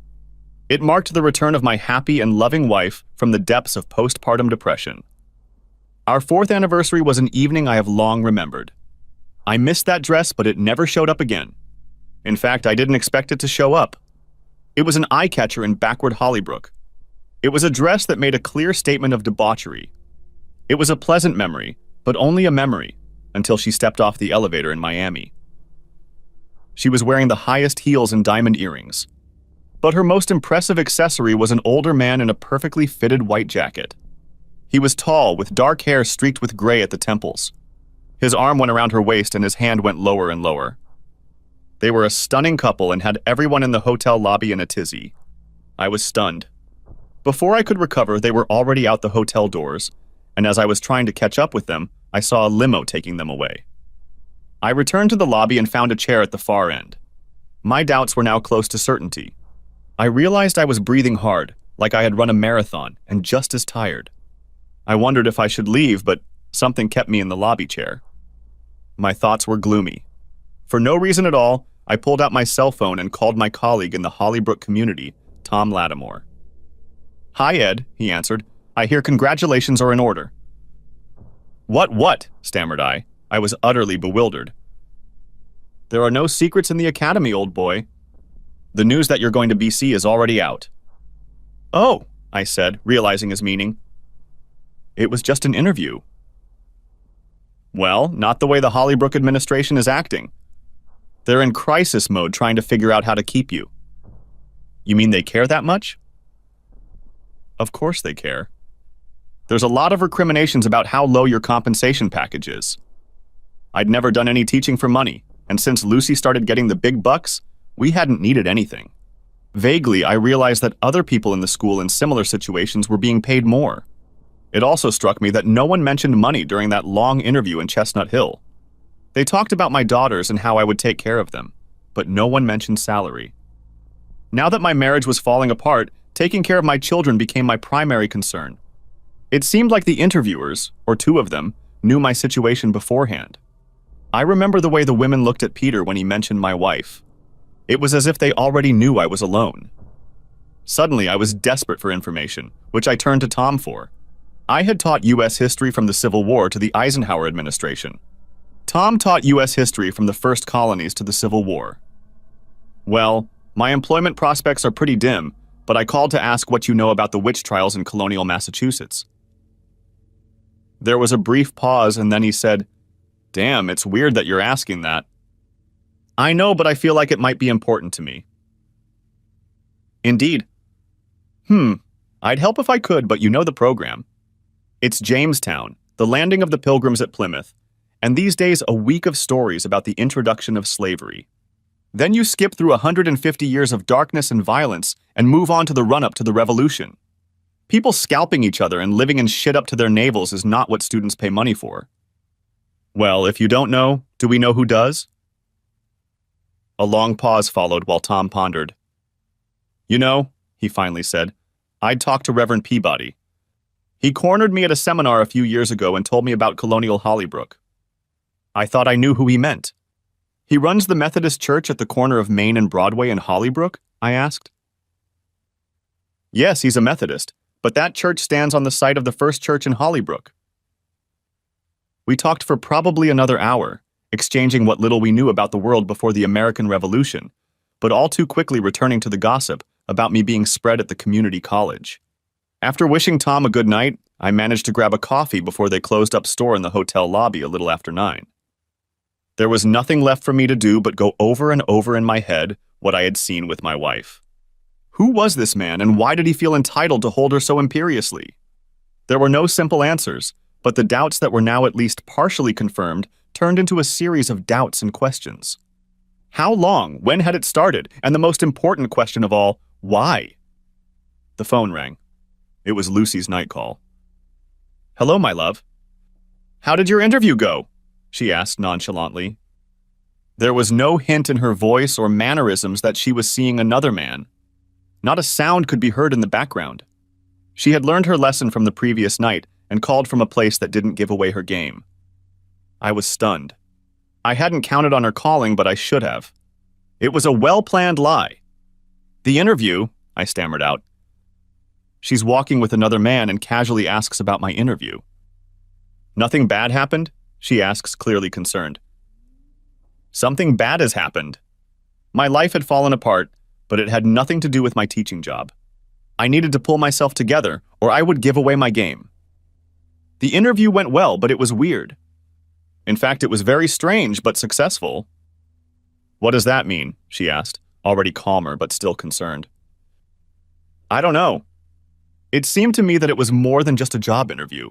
It marked the return of my happy and loving wife from the depths of postpartum depression. Our 4th anniversary was an evening I have long remembered. I missed that dress, but it never showed up again. In fact, I didn't expect it to show up. It was an eye-catcher in backward Hollybrook. It was a dress that made a clear statement of debauchery. It was a pleasant memory, but only a memory, until she stepped off the elevator in Miami. She was wearing the highest heels and diamond earrings. But her most impressive accessory was an older man in a perfectly fitted white jacket. He was tall, with dark hair streaked with gray at the temples. His arm went around her waist and his hand went lower and lower. They were a stunning couple and had everyone in the hotel lobby in a tizzy. I was stunned. Before I could recover, they were already out the hotel doors, and as I was trying to catch up with them, I saw a limo taking them away. I returned to the lobby and found a chair at the far end. My doubts were now close to certainty. I realized I was breathing hard, like I had run a marathon, and just as tired. I wondered if I should leave, but something kept me in the lobby chair. My thoughts were gloomy. For no reason at all, I pulled out my cell phone and called my colleague in the Hollybrook community, Tom Lattimore. Hi, Ed, he answered. I hear congratulations are in order. What? Stammered I. I was utterly bewildered. There are no secrets in the academy, old boy. The news that you're going to BC is already out. Oh, I said, realizing his meaning. It was just an interview. Well, not the way the Hollybrook administration is acting. They're in crisis mode trying to figure out how to keep you. You mean they care that much? Of course they care. There's a lot of recriminations about how low your compensation package is. I'd never done any teaching for money, and since Lucy started getting the big bucks, we hadn't needed anything. Vaguely, I realized that other people in the school in similar situations were being paid more. It also struck me that no one mentioned money during that long interview in Chestnut Hill. They talked about my daughters and how I would take care of them, but no one mentioned salary. Now that my marriage was falling apart, taking care of my children became my primary concern. It seemed like the interviewers, or 2 of them, knew my situation beforehand. I remember the way the women looked at Peter when he mentioned my wife. It was as if they already knew I was alone. Suddenly, I was desperate for information, which I turned to Tom for. I had taught U.S. history from the Civil War to the Eisenhower administration. Tom taught U.S. history from the first colonies to the Civil War. Well, my employment prospects are pretty dim, but I called to ask what you know about the witch trials in colonial Massachusetts. There was a brief pause, and then he said, Damn, it's weird that you're asking that. I know, but I feel like it might be important to me. Indeed. I'd help if I could, but you know the program. It's Jamestown, the landing of the Pilgrims at Plymouth, and these days a week of stories about the introduction of slavery. Then you skip through 150 years of darkness and violence and move on to the run-up to the Revolution. People scalping each other and living in shit up to their navels is not what students pay money for. Well, if you don't know, do we know who does? A long pause followed while Tom pondered. You know, he finally said, I'd talked to Reverend Peabody. He cornered me at a seminar a few years ago and told me about Colonial Hollybrook. I thought I knew who he meant. He runs the Methodist Church at the corner of Main and Broadway in Hollybrook? I asked. Yes, he's a Methodist, but that church stands on the site of the first church in Hollybrook. We talked for probably another hour, exchanging what little we knew about the world before the American Revolution, but all too quickly returning to the gossip about me being spread at the community college. After wishing Tom a good night, I managed to grab a coffee before they closed up store in the hotel lobby a little after 9. There was nothing left for me to do but go over and over in my head what I had seen with my wife. Who was this man, and why did he feel entitled to hold her so imperiously? There were no simple answers, but the doubts that were now at least partially confirmed turned into a series of doubts and questions. How long? When had it started? And the most important question of all, why? The phone rang. It was Lucy's night call. Hello, my love. How did your interview go? She asked nonchalantly. There was no hint in her voice or mannerisms that she was seeing another man. Not a sound could be heard in the background. She had learned her lesson from the previous night and called from a place that didn't give away her game. I was stunned. I hadn't counted on her calling, but I should have. It was a well-planned lie. The interview, I stammered out. She's walking with another man and casually asks about my interview. Nothing bad happened? She asks, clearly concerned. Something bad has happened. My life had fallen apart, but it had nothing to do with my teaching job. I needed to pull myself together, or I would give away my game. The interview went well, but it was weird. In fact, it was very strange, but successful. What does that mean? She asked, already calmer, but still concerned. I don't know. It seemed to me that it was more than just a job interview.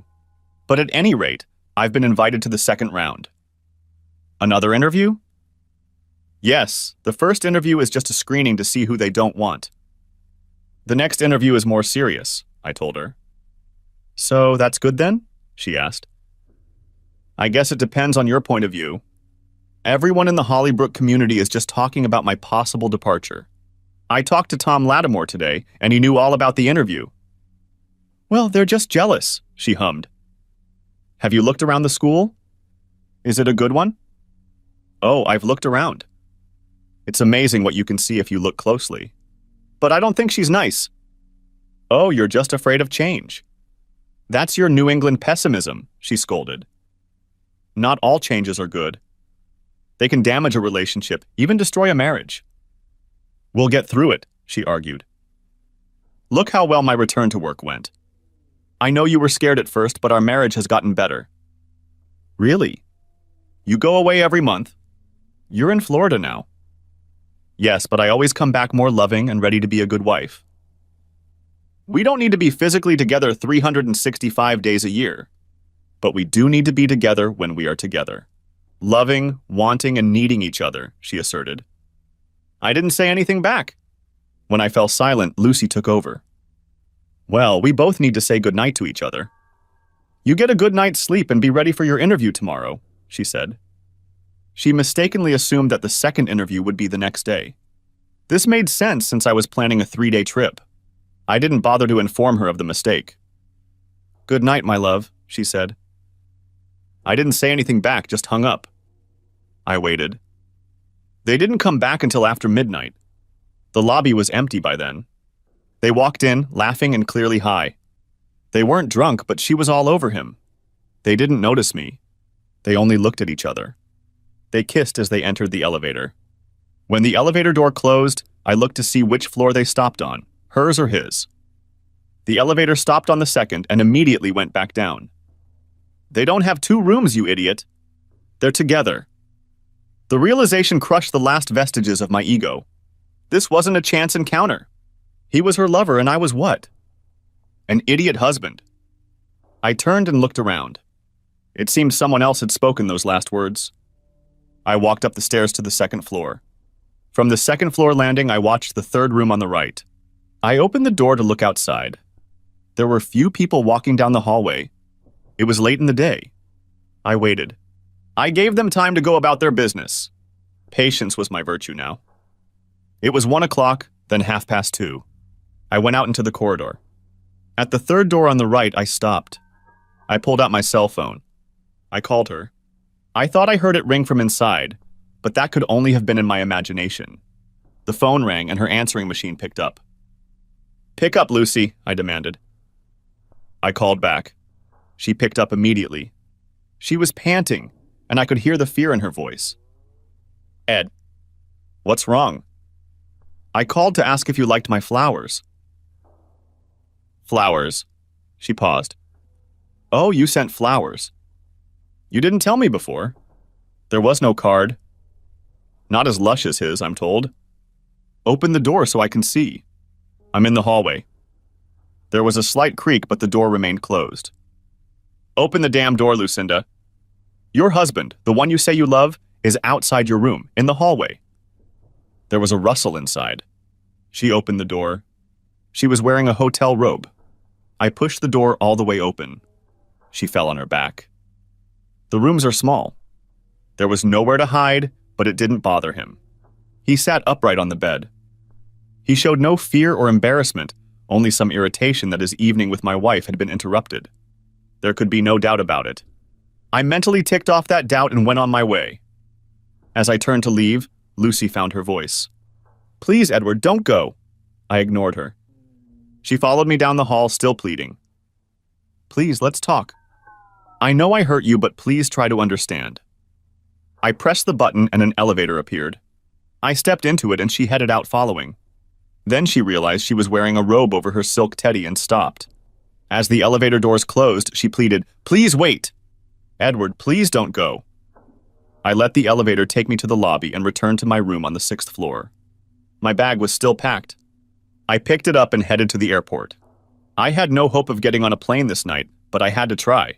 But at any rate, I've been invited to the second round. Another interview? Yes, the first interview is just a screening to see who they don't want. The next interview is more serious, I told her. So that's good then? She asked. I guess it depends on your point of view. Everyone in the Hollybrook community is just talking about my possible departure. I talked to Tom Lattimore today, and he knew all about the interview. Well, they're just jealous, she hummed. Have you looked around the school? Is it a good one? Oh, I've looked around. It's amazing what you can see if you look closely. But I don't think she's nice. Oh, you're just afraid of change. That's your New England pessimism, she scolded. Not all changes are good. They can damage a relationship, even destroy a marriage. We'll get through it, she argued. Look how well my return to work went. I know you were scared at first, but our marriage has gotten better. Really? You go away every month. You're in Florida now. Yes, but I always come back more loving and ready to be a good wife. We don't need to be physically together 365 days a year, but we do need to be together when we are together. Loving, wanting, and needing each other, she asserted. I didn't say anything back. When I fell silent, Lucy took over. Well, we both need to say goodnight to each other. You get a good night's sleep and be ready for your interview tomorrow, she said. She mistakenly assumed that the second interview would be the next day. This made sense since I was planning a 3-day trip. I didn't bother to inform her of the mistake. Good night, my love, she said. I didn't say anything back, just hung up. I waited. They didn't come back until after midnight. The lobby was empty by then. They walked in, laughing and clearly high. They weren't drunk, but she was all over him. They didn't notice me. They only looked at each other. They kissed as they entered the elevator. When the elevator door closed, I looked to see which floor they stopped on, hers or his. The elevator stopped on the second and immediately went back down. They don't have 2 rooms, you idiot. They're together. The realization crushed the last vestiges of my ego. This wasn't a chance encounter. He was her lover and I was what? An idiot husband. I turned and looked around. It seemed someone else had spoken those last words. I walked up the stairs to the second floor. From the second floor landing, I watched the third room on the right. I opened the door to look outside. There were few people walking down the hallway. It was late in the day. I waited. I gave them time to go about their business. Patience was my virtue now. It was 1 o'clock, then 2:30. I went out into the corridor. At the third door on the right, I stopped. I pulled out my cell phone. I called her. I thought I heard it ring from inside, but that could only have been in my imagination. The phone rang and her answering machine picked up. "Pick up, Lucy," I demanded. I called back. She picked up immediately. She was panting, and I could hear the fear in her voice. "Ed, what's wrong?" "I called to ask if you liked my flowers." "Flowers?" She paused. "Oh, you sent flowers. You didn't tell me before. There was no card. Not as lush as his, I'm told. Open the door so I can see. I'm in the hallway." There was a slight creak, but the door remained closed. "Open the damn door, Lucinda. Your husband, the one you say you love, is outside your room, in the hallway." There was a rustle inside. She opened the door. She was wearing a hotel robe. I pushed the door all the way open. She fell on her back. The rooms are small. There was nowhere to hide, but it didn't bother him. He sat upright on the bed. He showed no fear or embarrassment, only some irritation that his evening with my wife had been interrupted. There could be no doubt about it. I mentally ticked off that doubt and went on my way. As I turned to leave, Lucy found her voice. "Please, Edward, don't go." I ignored her. She followed me down the hall, still pleading. "Please, let's talk. I know I hurt you, but please try to understand." I pressed the button and an elevator appeared. I stepped into it and she headed out following. Then she realized she was wearing a robe over her silk teddy and stopped. As the elevator doors closed, she pleaded, "Please wait! Edward, please don't go." I let the elevator take me to the lobby and returned to my room on the 6th floor. My bag was still packed. I picked it up and headed to the airport. I had no hope of getting on a plane this night, but I had to try.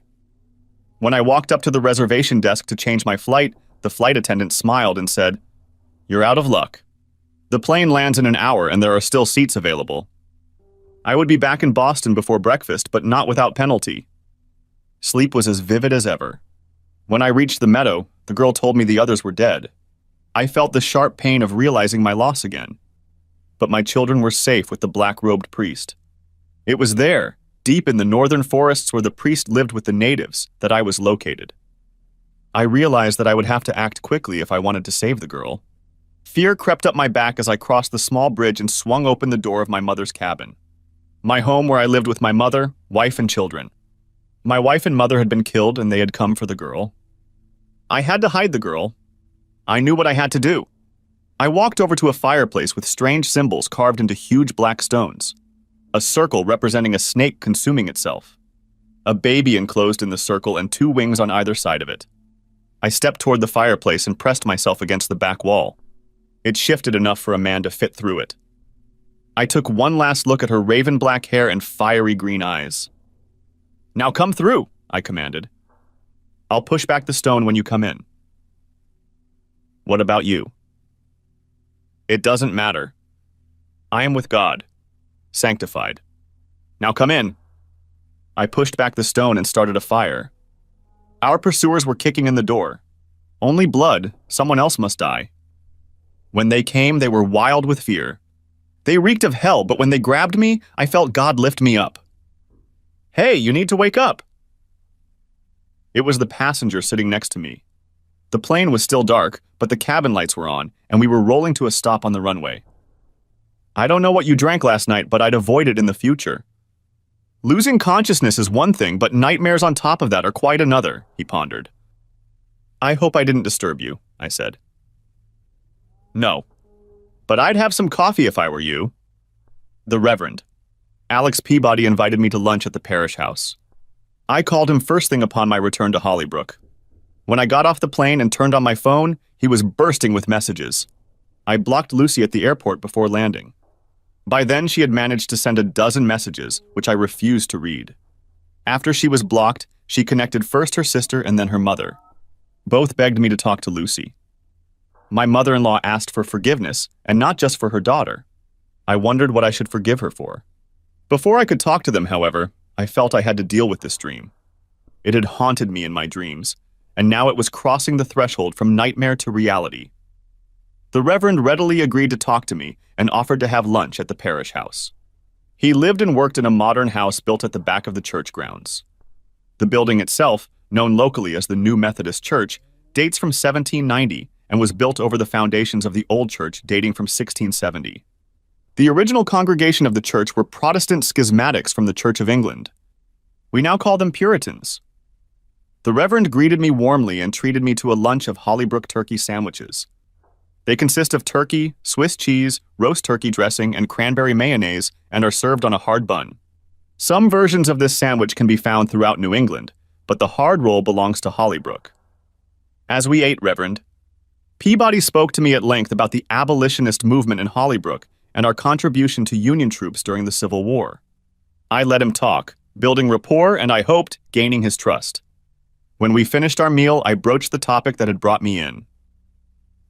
When I walked up to the reservation desk to change my flight, the flight attendant smiled and said, "You're out of luck. The plane lands in an hour and there are still seats available." I would be back in Boston before breakfast, but not without penalty. Sleep was as vivid as ever. When I reached the meadow, the girl told me the others were dead. I felt the sharp pain of realizing my loss again. But my children were safe with the black-robed priest. It was there, deep in the northern forests where the priest lived with the natives, that I was located. I realized that I would have to act quickly if I wanted to save the girl. Fear crept up my back as I crossed the small bridge and swung open the door of my mother's cabin. My home where I lived with my mother, wife, and children. My wife and mother had been killed and they had come for the girl. I had to hide the girl. I knew what I had to do. I walked over to a fireplace with strange symbols carved into huge black stones. A circle representing a snake consuming itself. A baby enclosed in the circle and 2 wings on either side of it. I stepped toward the fireplace and pressed myself against the back wall. It shifted enough for a man to fit through it. I took one last look at her raven black hair and fiery green eyes. "Now come through," I commanded. "I'll push back the stone when you come in." "What about you?" "It doesn't matter. I am with God, sanctified. Now come in." I pushed back the stone and started a fire. Our pursuers were kicking in the door. Only blood, someone else must die. When they came, they were wild with fear. They reeked of hell, but when they grabbed me, I felt God lift me up. "Hey, you need to wake up." It was the passenger sitting next to me. The plane was still dark, but the cabin lights were on, and we were rolling to a stop on the runway. "I don't know what you drank last night, but I'd avoid it in the future." "Losing consciousness is one thing, but nightmares on top of that are quite another," he pondered. "I hope I didn't disturb you," I said. "No, but I'd have some coffee if I were you." The Reverend. Alex Peabody invited me to lunch at the parish house. I called him first thing upon my return to Hollybrook. When I got off the plane and turned on my phone, he was bursting with messages. I blocked Lucy at the airport before landing. By then, she had managed to send a dozen messages, which I refused to read. After she was blocked, she connected first her sister and then her mother. Both begged me to talk to Lucy. My mother-in-law asked for forgiveness, and not just for her daughter. I wondered what I should forgive her for. Before I could talk to them, however, I felt I had to deal with this dream. It had haunted me in my dreams, and now it was crossing the threshold from nightmare to reality. The Reverend readily agreed to talk to me and offered to have lunch at the parish house. He lived and worked in a modern house built at the back of the church grounds. The building itself, known locally as the New Methodist Church, dates from 1790 and was built over the foundations of the old church dating from 1670. The original congregation of the church were Protestant schismatics from the Church of England. We now call them Puritans. The Reverend greeted me warmly and treated me to a lunch of Hollybrook turkey sandwiches. They consist of turkey, Swiss cheese, roast turkey dressing, and cranberry mayonnaise, and are served on a hard bun. Some versions of this sandwich can be found throughout New England, but the hard roll belongs to Hollybrook. As we ate, Reverend, Peabody spoke to me at length about the abolitionist movement in Hollybrook and our contribution to Union troops during the Civil War. I let him talk, building rapport and, I hoped, gaining his trust. When we finished our meal, I broached the topic that had brought me in.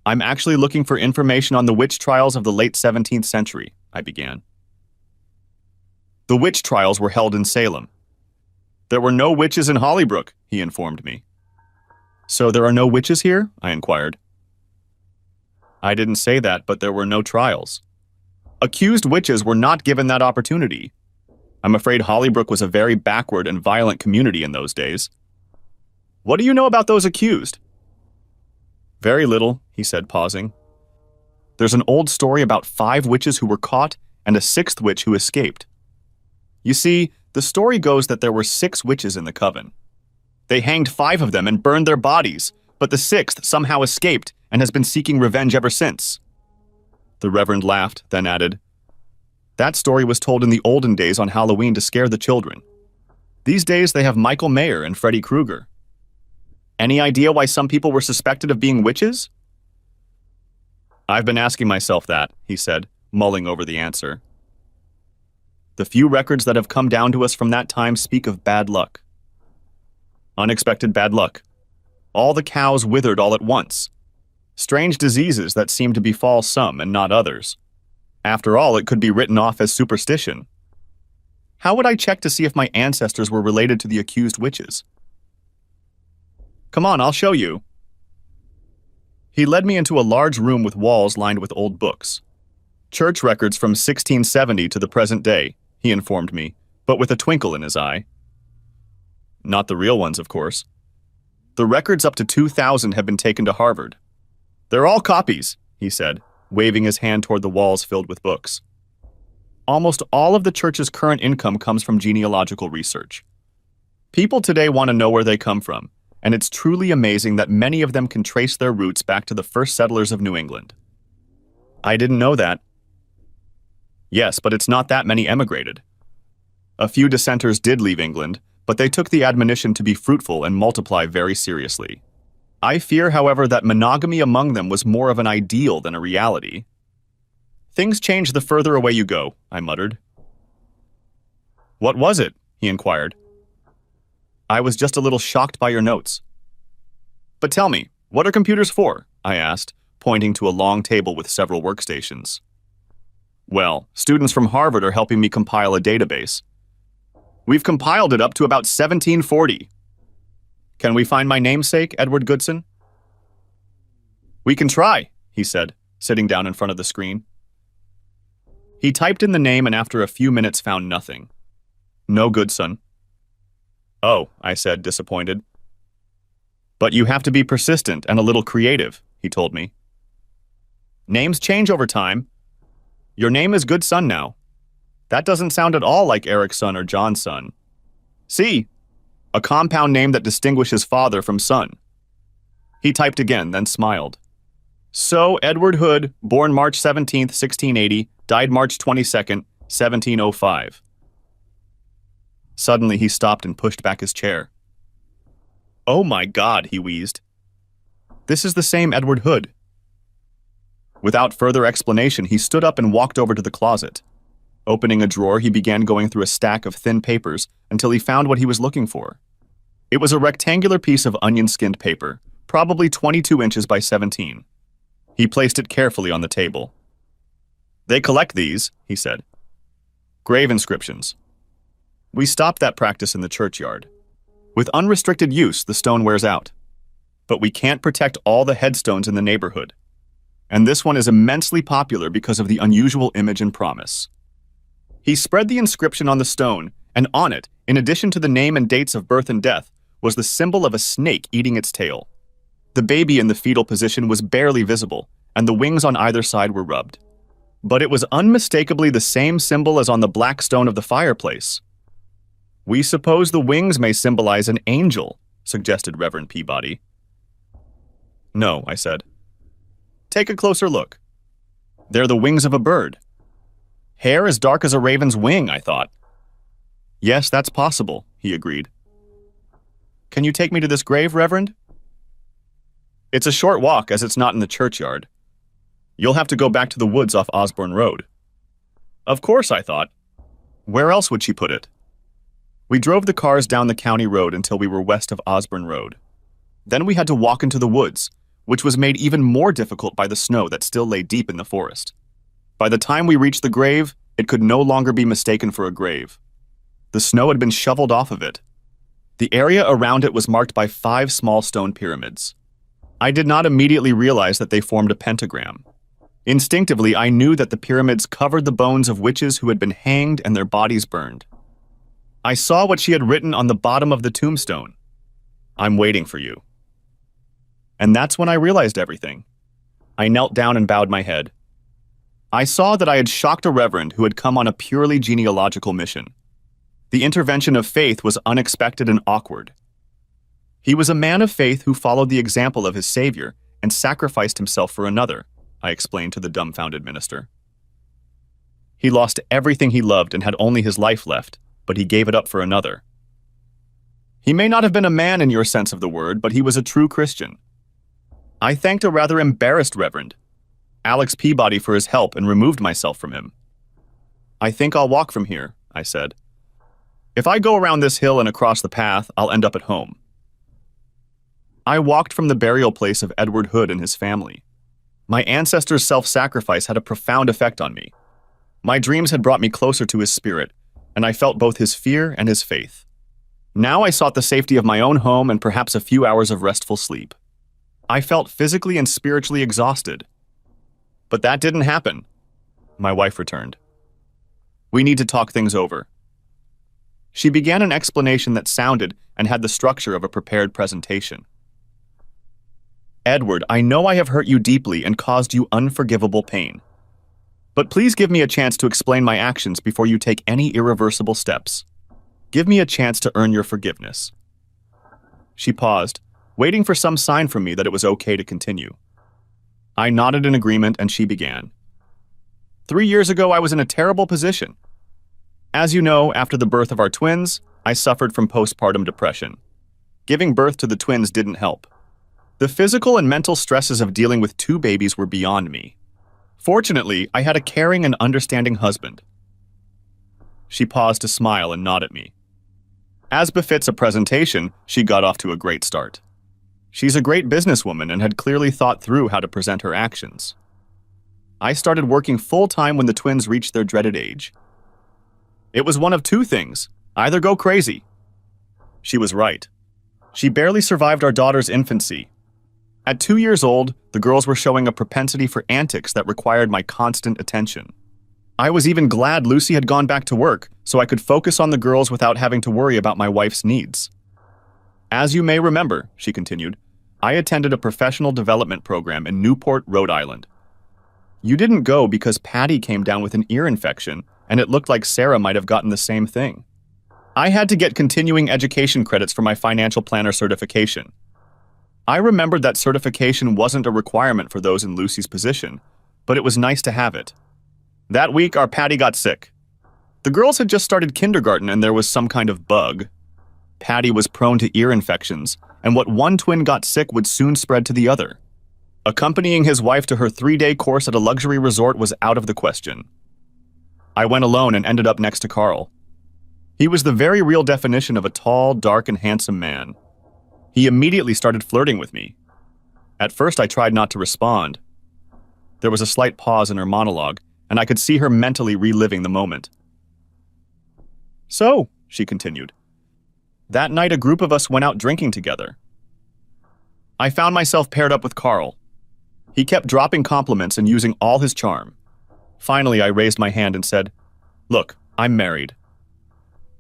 I'm actually looking for information on the witch trials of the late 17th century, I began. The witch trials were held in Salem. There were no witches in Hollybrook, he informed me. So there are no witches here? I inquired. I didn't say that, but there were no trials. Accused witches were not given that opportunity. I'm afraid Hollybrook was a very backward and violent community in those days. What do you know about those accused? Very little, he said, pausing. There's an old story about 5 witches who were caught and a 6th witch who escaped. You see, the story goes that there were 6 witches in the coven. They hanged 5 of them and burned their bodies, but the 6th somehow escaped and has been seeking revenge ever since. The Reverend laughed, then added, That story was told in the olden days on Halloween to scare the children. These days they have Michael Mayer and Freddy Krueger. Any idea why some people were suspected of being witches? I've been asking myself that, he said, mulling over the answer. The few records that have come down to us from that time speak of bad luck. Unexpected bad luck. All the cows withered all at once. Strange diseases that seem to befall some and not others. After all, it could be written off as superstition. How would I check to see if my ancestors were related to the accused witches? Come on, I'll show you. He led me into a large room with walls lined with old books. Church records from 1670 to the present day, he informed me, but with a twinkle in his eye. Not the real ones, of course. The records up to 2000 have been taken to Harvard. They're all copies, he said, waving his hand toward the walls filled with books. Almost all of the church's current income comes from genealogical research. People today want to know where they come from, and it's truly amazing that many of them can trace their roots back to the first settlers of New England. I didn't know that. Yes, but it's not that many emigrated. A few dissenters did leave England, but they took the admonition to be fruitful and multiply very seriously. I fear, however, that monogamy among them was more of an ideal than a reality. Things change the further away you go, I muttered. What was it? He inquired. I was just a little shocked by your notes. But tell me, what are computers for? I asked, pointing to a long table with several workstations. Well, students from Harvard are helping me compile a database. We've compiled it up to about 1740. Can we find my namesake, Edward Goodson? We can try, he said, sitting down in front of the screen. He typed in the name and after a few minutes found nothing. No Goodson. Oh, I said, disappointed. But you have to be persistent and a little creative, he told me. Names change over time. Your name is Goodson now. That doesn't sound at all like Eric's son or John's son. See, a compound name that distinguishes father from son. He typed again, then smiled. So, Edward Hood, born March 17th, 1680, died March 22nd, 1705. Suddenly, he stopped and pushed back his chair. Oh my God, he wheezed. This is the same Edward Hood. Without further explanation, he stood up and walked over to the closet. Opening a drawer, he began going through a stack of thin papers until he found what he was looking for. It was a rectangular piece of onion-skinned paper, probably 22 inches by 17. He placed it carefully on the table. "They collect these," he said. "Grave inscriptions. We stopped that practice in the churchyard. With unrestricted use, the stone wears out. But we can't protect all the headstones in the neighborhood. And this one is immensely popular because of the unusual image and promise." He spread the inscription on the stone, and on it, in addition to the name and dates of birth and death, was the symbol of a snake eating its tail. The baby in the fetal position was barely visible, and the wings on either side were rubbed. But it was unmistakably the same symbol as on the black stone of the fireplace. "We suppose the wings may symbolize an angel," suggested Reverend Peabody. "No," I said. "Take a closer look. They're the wings of a bird. Hair as dark as a raven's wing," I thought. "Yes, that's possible," he agreed. "Can you take me to this grave, Reverend?" "It's a short walk, as it's not in the churchyard. You'll have to go back to the woods off Osborne Road." Of course, I thought. Where else would she put it? We drove the cars down the county road until we were west of Osborne Road. Then we had to walk into the woods, which was made even more difficult by the snow that still lay deep in the forest. By the time we reached the grave, it could no longer be mistaken for a grave. The snow had been shoveled off of it. The area around it was marked by 5 small stone pyramids. I did not immediately realize that they formed a pentagram. Instinctively, I knew that the pyramids covered the bones of witches who had been hanged and their bodies burned. I saw what she had written on the bottom of the tombstone. "I'm waiting for you." And that's when I realized everything. I knelt down and bowed my head. I saw that I had shocked a reverend who had come on a purely genealogical mission. The intervention of faith was unexpected and awkward. He was a man of faith who followed the example of his Savior and sacrificed himself for another, I explained to the dumbfounded minister. He lost everything he loved and had only his life left, but he gave it up for another. He may not have been a man in your sense of the word, but he was a true Christian. I thanked a rather embarrassed reverend, Alex Peabody, for his help and removed myself from him. "I think I'll walk from here," I said. "If I go around this hill and across the path, I'll end up at home." I walked from the burial place of Edward Hood and his family. My ancestors' self-sacrifice had a profound effect on me. My dreams had brought me closer to his spirit, and I felt both his fear and his faith. Now I sought the safety of my own home and perhaps a few hours of restful sleep. I felt physically and spiritually exhausted. But that didn't happen. My wife returned. "We need to talk things over." She began an explanation that sounded and had the structure of a prepared presentation. "Edward, I know I have hurt you deeply and caused you unforgivable pain. But please give me a chance to explain my actions before you take any irreversible steps. Give me a chance to earn your forgiveness." She paused, waiting for some sign from me that it was okay to continue. I nodded in agreement and she began. 3 years ago, I was in a terrible position. As you know, after the birth of our twins, I suffered from postpartum depression. Giving birth to the twins didn't help. The physical and mental stresses of dealing with 2 babies were beyond me. Fortunately, I had a caring and understanding husband. She paused to smile and nod at me. As befits a presentation, she got off to a great start. She's a great businesswoman and had clearly thought through how to present her actions. I started working full-time when the twins reached their dreaded age. It was one of 2 things: either go crazy. She was right. She barely survived our daughter's infancy. At 2 years old, the girls were showing a propensity for antics that required my constant attention. I was even glad Lucy had gone back to work, so I could focus on the girls without having to worry about my wife's needs. "As you may remember," she continued, "I attended a professional development program in Newport, Rhode Island. You didn't go because Patty came down with an ear infection, and it looked like Sarah might have gotten the same thing. I had to get continuing education credits for my financial planner certification. I remembered that certification wasn't a requirement for those in Lucy's position, but it was nice to have it. That week, our Patty got sick. The girls had just started kindergarten and there was some kind of bug. Patty was prone to ear infections, and what one twin got sick would soon spread to the other. Accompanying his wife to her 3-day course at a luxury resort was out of the question. I went alone and ended up next to Carl. He was the very real definition of a tall, dark, and handsome man. He immediately started flirting with me. At first, I tried not to respond. There was a slight pause in her monologue, and I could see her mentally reliving the moment. "So," she continued, "that night a group of us went out drinking together. I found myself paired up with Carl. He kept dropping compliments and using all his charm. Finally, I raised my hand and said, 'Look, I'm married.'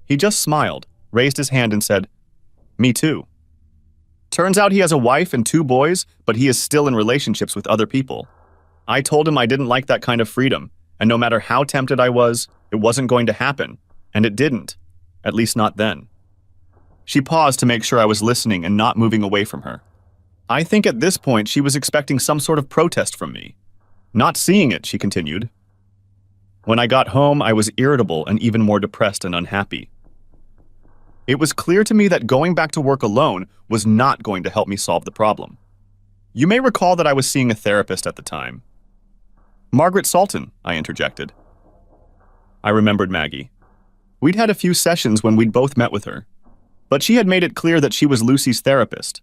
He just smiled, raised his hand and said, 'Me too.' Turns out he has a wife and 2 boys, but he is still in relationships with other people. I told him I didn't like that kind of freedom, and no matter how tempted I was, it wasn't going to happen, and it didn't, at least not then." She paused to make sure I was listening and not moving away from her. I think at this point she was expecting some sort of protest from me. Not seeing it, she continued. "When I got home, I was irritable and even more depressed and unhappy. It was clear to me that going back to work alone was not going to help me solve the problem. You may recall that I was seeing a therapist at the time." "Margaret Salton," I interjected. I remembered Maggie. We'd had a few sessions when we'd both met with her, but she had made it clear that she was Lucy's therapist.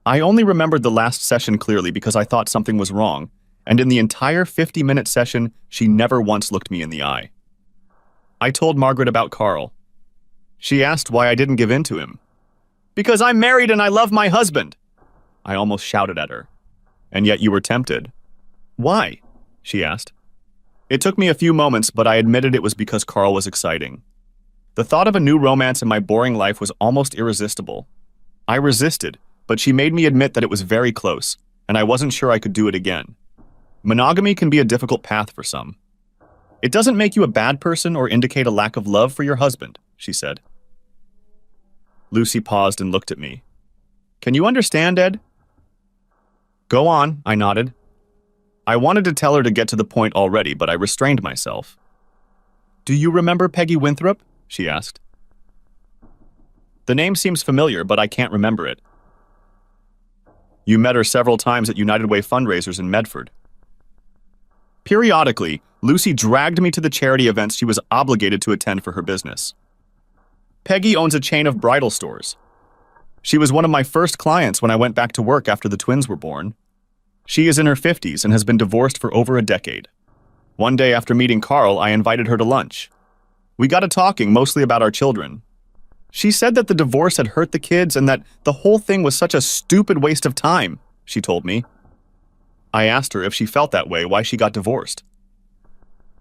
I only remembered the last session clearly because I thought something was wrong, and in the entire 50-minute session, she never once looked me in the eye. I told Margaret about Carl. She asked why I didn't give in to him. "Because I'm married and I love my husband," I almost shouted at her. "And yet you were tempted." "Why?" she asked. It took me a few moments, but I admitted it was because Carl was exciting. The thought of a new romance in my boring life was almost irresistible. I resisted, but she made me admit that it was very close, and I wasn't sure I could do it again. Monogamy can be a difficult path for some. "It doesn't make you a bad person or indicate a lack of love for your husband," she said. Lucy paused and looked at me. "Can you understand, Ed?" "Go on," I nodded. I wanted to tell her to get to the point already, but I restrained myself. "Do you remember Peggy Winthrop?" she asked. "The name seems familiar, but I can't remember it." "You met her several times at United Way fundraisers in Medford." Periodically, Lucy dragged me to the charity events she was obligated to attend for her business. Peggy owns a chain of bridal stores. She was one of my first clients when I went back to work after the twins were born. She is in her 50s and has been divorced for over a decade. One day after meeting Carl, I invited her to lunch. We got to talking mostly about our children. She said that the divorce had hurt the kids and that the whole thing was such a stupid waste of time, she told me. I asked her if she felt that way, why she got divorced.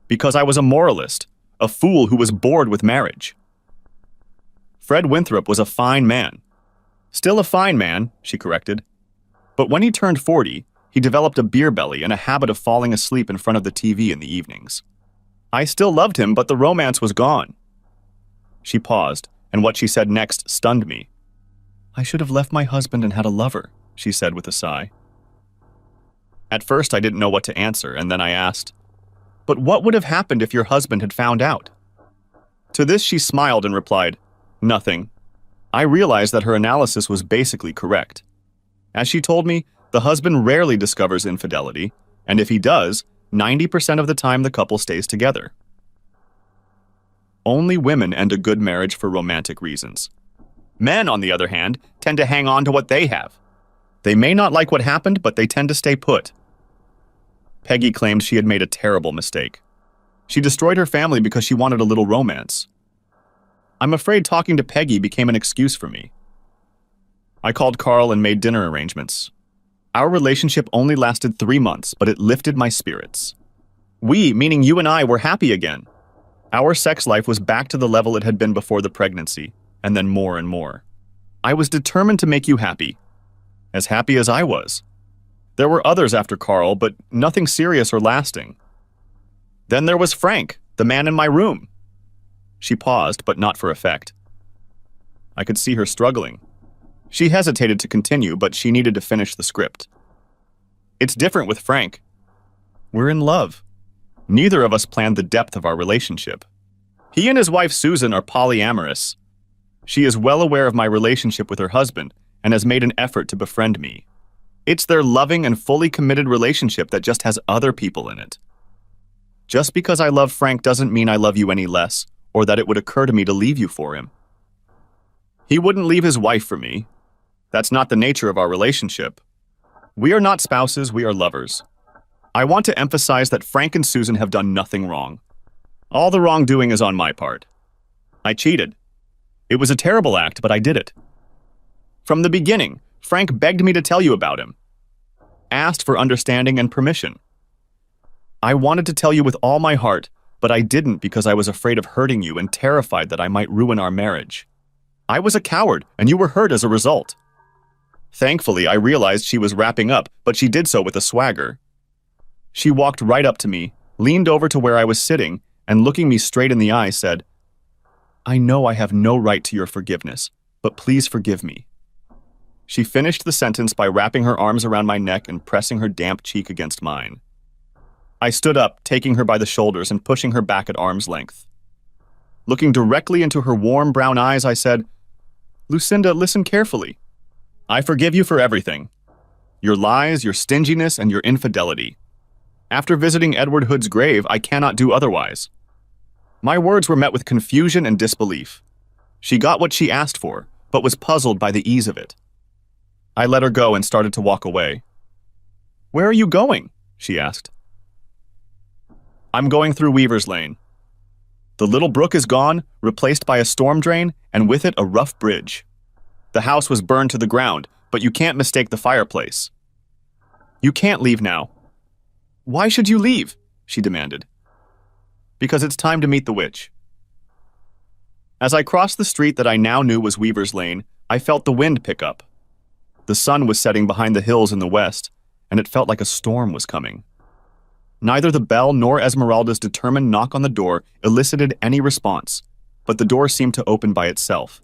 "Because I was a moralist, a fool who was bored with marriage." Fred Winthrop was a fine man. "Still a fine man," she corrected. "But when he turned 40, he developed a beer belly and a habit of falling asleep in front of the TV in the evenings. I still loved him, but the romance was gone." She paused, and what she said next stunned me. "I should have left my husband and had a lover," she said with a sigh. At first, I didn't know what to answer, and then I asked, "But what would have happened if your husband had found out?" To this, she smiled and replied, "Nothing." I realized that her analysis was basically correct. As she told me, the husband rarely discovers infidelity, and if he does, 90% of the time the couple stays together. Only women end a good marriage for romantic reasons. Men, on the other hand, tend to hang on to what they have. They may not like what happened, but they tend to stay put. Peggy claimed she had made a terrible mistake. She destroyed her family because she wanted a little romance. I'm afraid talking to Peggy became an excuse for me. I called Carl and made dinner arrangements. Our relationship only lasted 3 months, but it lifted my spirits. We, meaning you and I, were happy again. Our sex life was back to the level it had been before the pregnancy, and then more and more. I was determined to make you happy. As happy as I was. There were others after Carl, but nothing serious or lasting. Then there was Frank, the man in my room. She paused, but not for effect. I could see her struggling. She hesitated to continue, but she needed to finish the script. It's different with Frank. We're in love. Neither of us planned the depth of our relationship. He and his wife Susan are polyamorous. She is well aware of my relationship with her husband and has made an effort to befriend me. It's their loving and fully committed relationship that just has other people in it. Just because I love Frank doesn't mean I love you any less, or that it would occur to me to leave you for him. He wouldn't leave his wife for me. That's not the nature of our relationship. We are not spouses, we are lovers. I want to emphasize that Frank and Susan have done nothing wrong. All the wrongdoing is on my part. I cheated. It was a terrible act, but I did it. From the beginning, Frank begged me to tell you about him. Asked for understanding and permission. I wanted to tell you with all my heart, but I didn't because I was afraid of hurting you and terrified that I might ruin our marriage. I was a coward, and you were hurt as a result. Thankfully, I realized she was wrapping up, but she did so with a swagger. She walked right up to me, leaned over to where I was sitting, and looking me straight in the eye said, "I know I have no right to your forgiveness, but please forgive me." She finished the sentence by wrapping her arms around my neck and pressing her damp cheek against mine. I stood up, taking her by the shoulders and pushing her back at arm's length. Looking directly into her warm brown eyes, I said, "Lucinda, listen carefully. I forgive you for everything. Your lies, your stinginess, and your infidelity. After visiting Edward Hood's grave, I cannot do otherwise." My words were met with confusion and disbelief. She got what she asked for, but was puzzled by the ease of it. I let her go and started to walk away. "Where are you going?" she asked. "I'm going through Weaver's Lane. The little brook is gone, replaced by a storm drain, and with it a rough bridge. The house was burned to the ground, but you can't mistake the fireplace. You can't leave now." "Why should you leave?" she demanded. "Because it's time to meet the witch." As I crossed the street that I now knew was Weaver's Lane, I felt the wind pick up. The sun was setting behind the hills in the west, and it felt like a storm was coming. Neither the bell nor Esmeralda's determined knock on the door elicited any response, but the door seemed to open by itself.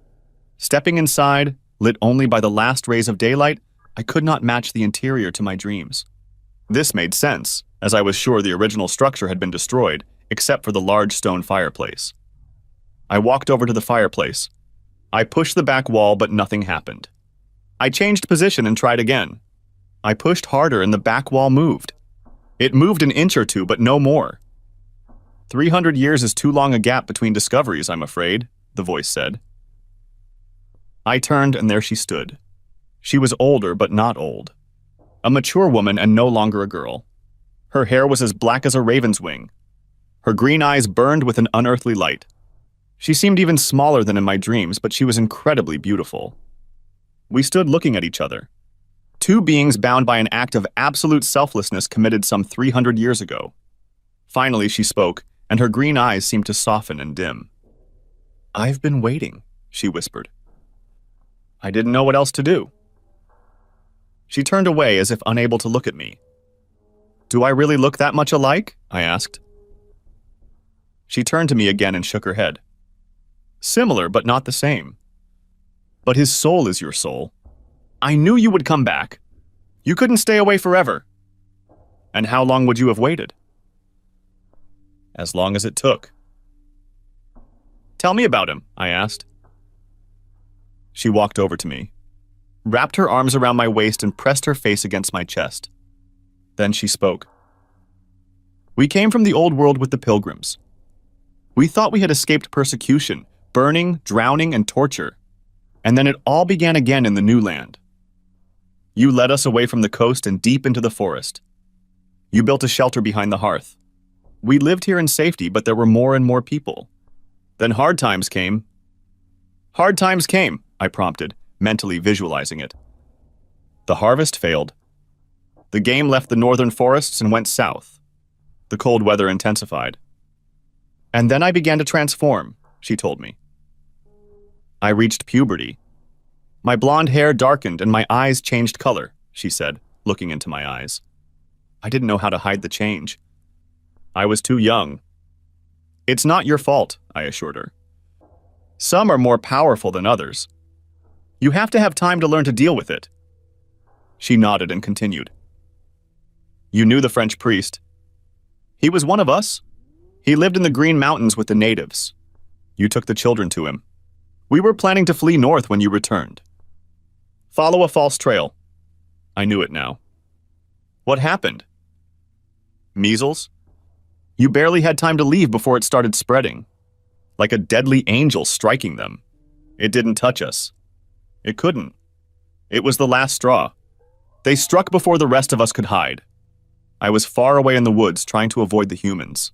Stepping inside, lit only by the last rays of daylight, I could not match the interior to my dreams. This made sense, as I was sure the original structure had been destroyed, except for the large stone fireplace. I walked over to the fireplace. I pushed the back wall, but nothing happened. I changed position and tried again. I pushed harder and the back wall moved. It moved an inch or two, but no more. 300 years is too long a gap between discoveries, I'm afraid, the voice said. I turned and there she stood. She was older, but not old. A mature woman and no longer a girl. Her hair was as black as a raven's wing. Her green eyes burned with an unearthly light. She seemed even smaller than in my dreams, but she was incredibly beautiful. We stood looking at each other. Two beings bound by an act of absolute selflessness committed some 300 years ago. Finally, she spoke, and her green eyes seemed to soften and dim. "I've been waiting," she whispered. I didn't know what else to do. She turned away as if unable to look at me. "Do I really look that much alike?" I asked. She turned to me again and shook her head. "Similar, but not the same. But his soul is your soul. I knew you would come back. You couldn't stay away forever. And how long would you have waited?" "As long as it took." "Tell me about him," I asked. She walked over to me, wrapped her arms around my waist and pressed her face against my chest. Then she spoke. "We came from the old world with the pilgrims. We thought we had escaped persecution, burning, drowning, and torture. And then it all began again in the new land. You led us away from the coast and deep into the forest. You built a shelter behind the hearth. We lived here in safety, but there were more and more people. Then hard times came." "Hard times came," I prompted, mentally visualizing it. "The harvest failed. The game left the northern forests and went south. The cold weather intensified. And then I began to transform," she told me. "I reached puberty. My blonde hair darkened and my eyes changed color," she said, looking into my eyes. I didn't know how to hide the change. I was too young. "It's not your fault," I assured her. "Some are more powerful than others. You have to have time to learn to deal with it." She nodded and continued. "You knew the French priest. He was one of us. He lived in the Green Mountains with the natives. You took the children to him. We were planning to flee north when you returned. Follow a false trail." I knew it now. "What happened?" "Measles." You barely had time to leave before it started spreading, like a deadly angel striking them. It didn't touch us. It couldn't. It was the last straw. They struck before the rest of us could hide. I was far away in the woods trying to avoid the humans.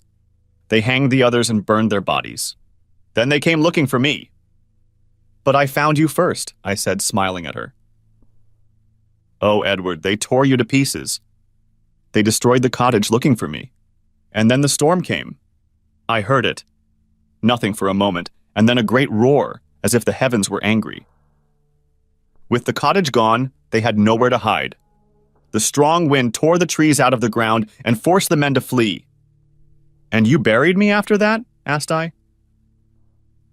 They hanged the others and burned their bodies. Then they came looking for me. But I found you first, I said, smiling at her. Oh, Edward, they tore you to pieces. They destroyed the cottage looking for me. And then the storm came. I heard it. Nothing for a moment, and then a great roar, as if the heavens were angry. With the cottage gone, they had nowhere to hide. The strong wind tore the trees out of the ground and forced the men to flee. And you buried me after that? Asked I.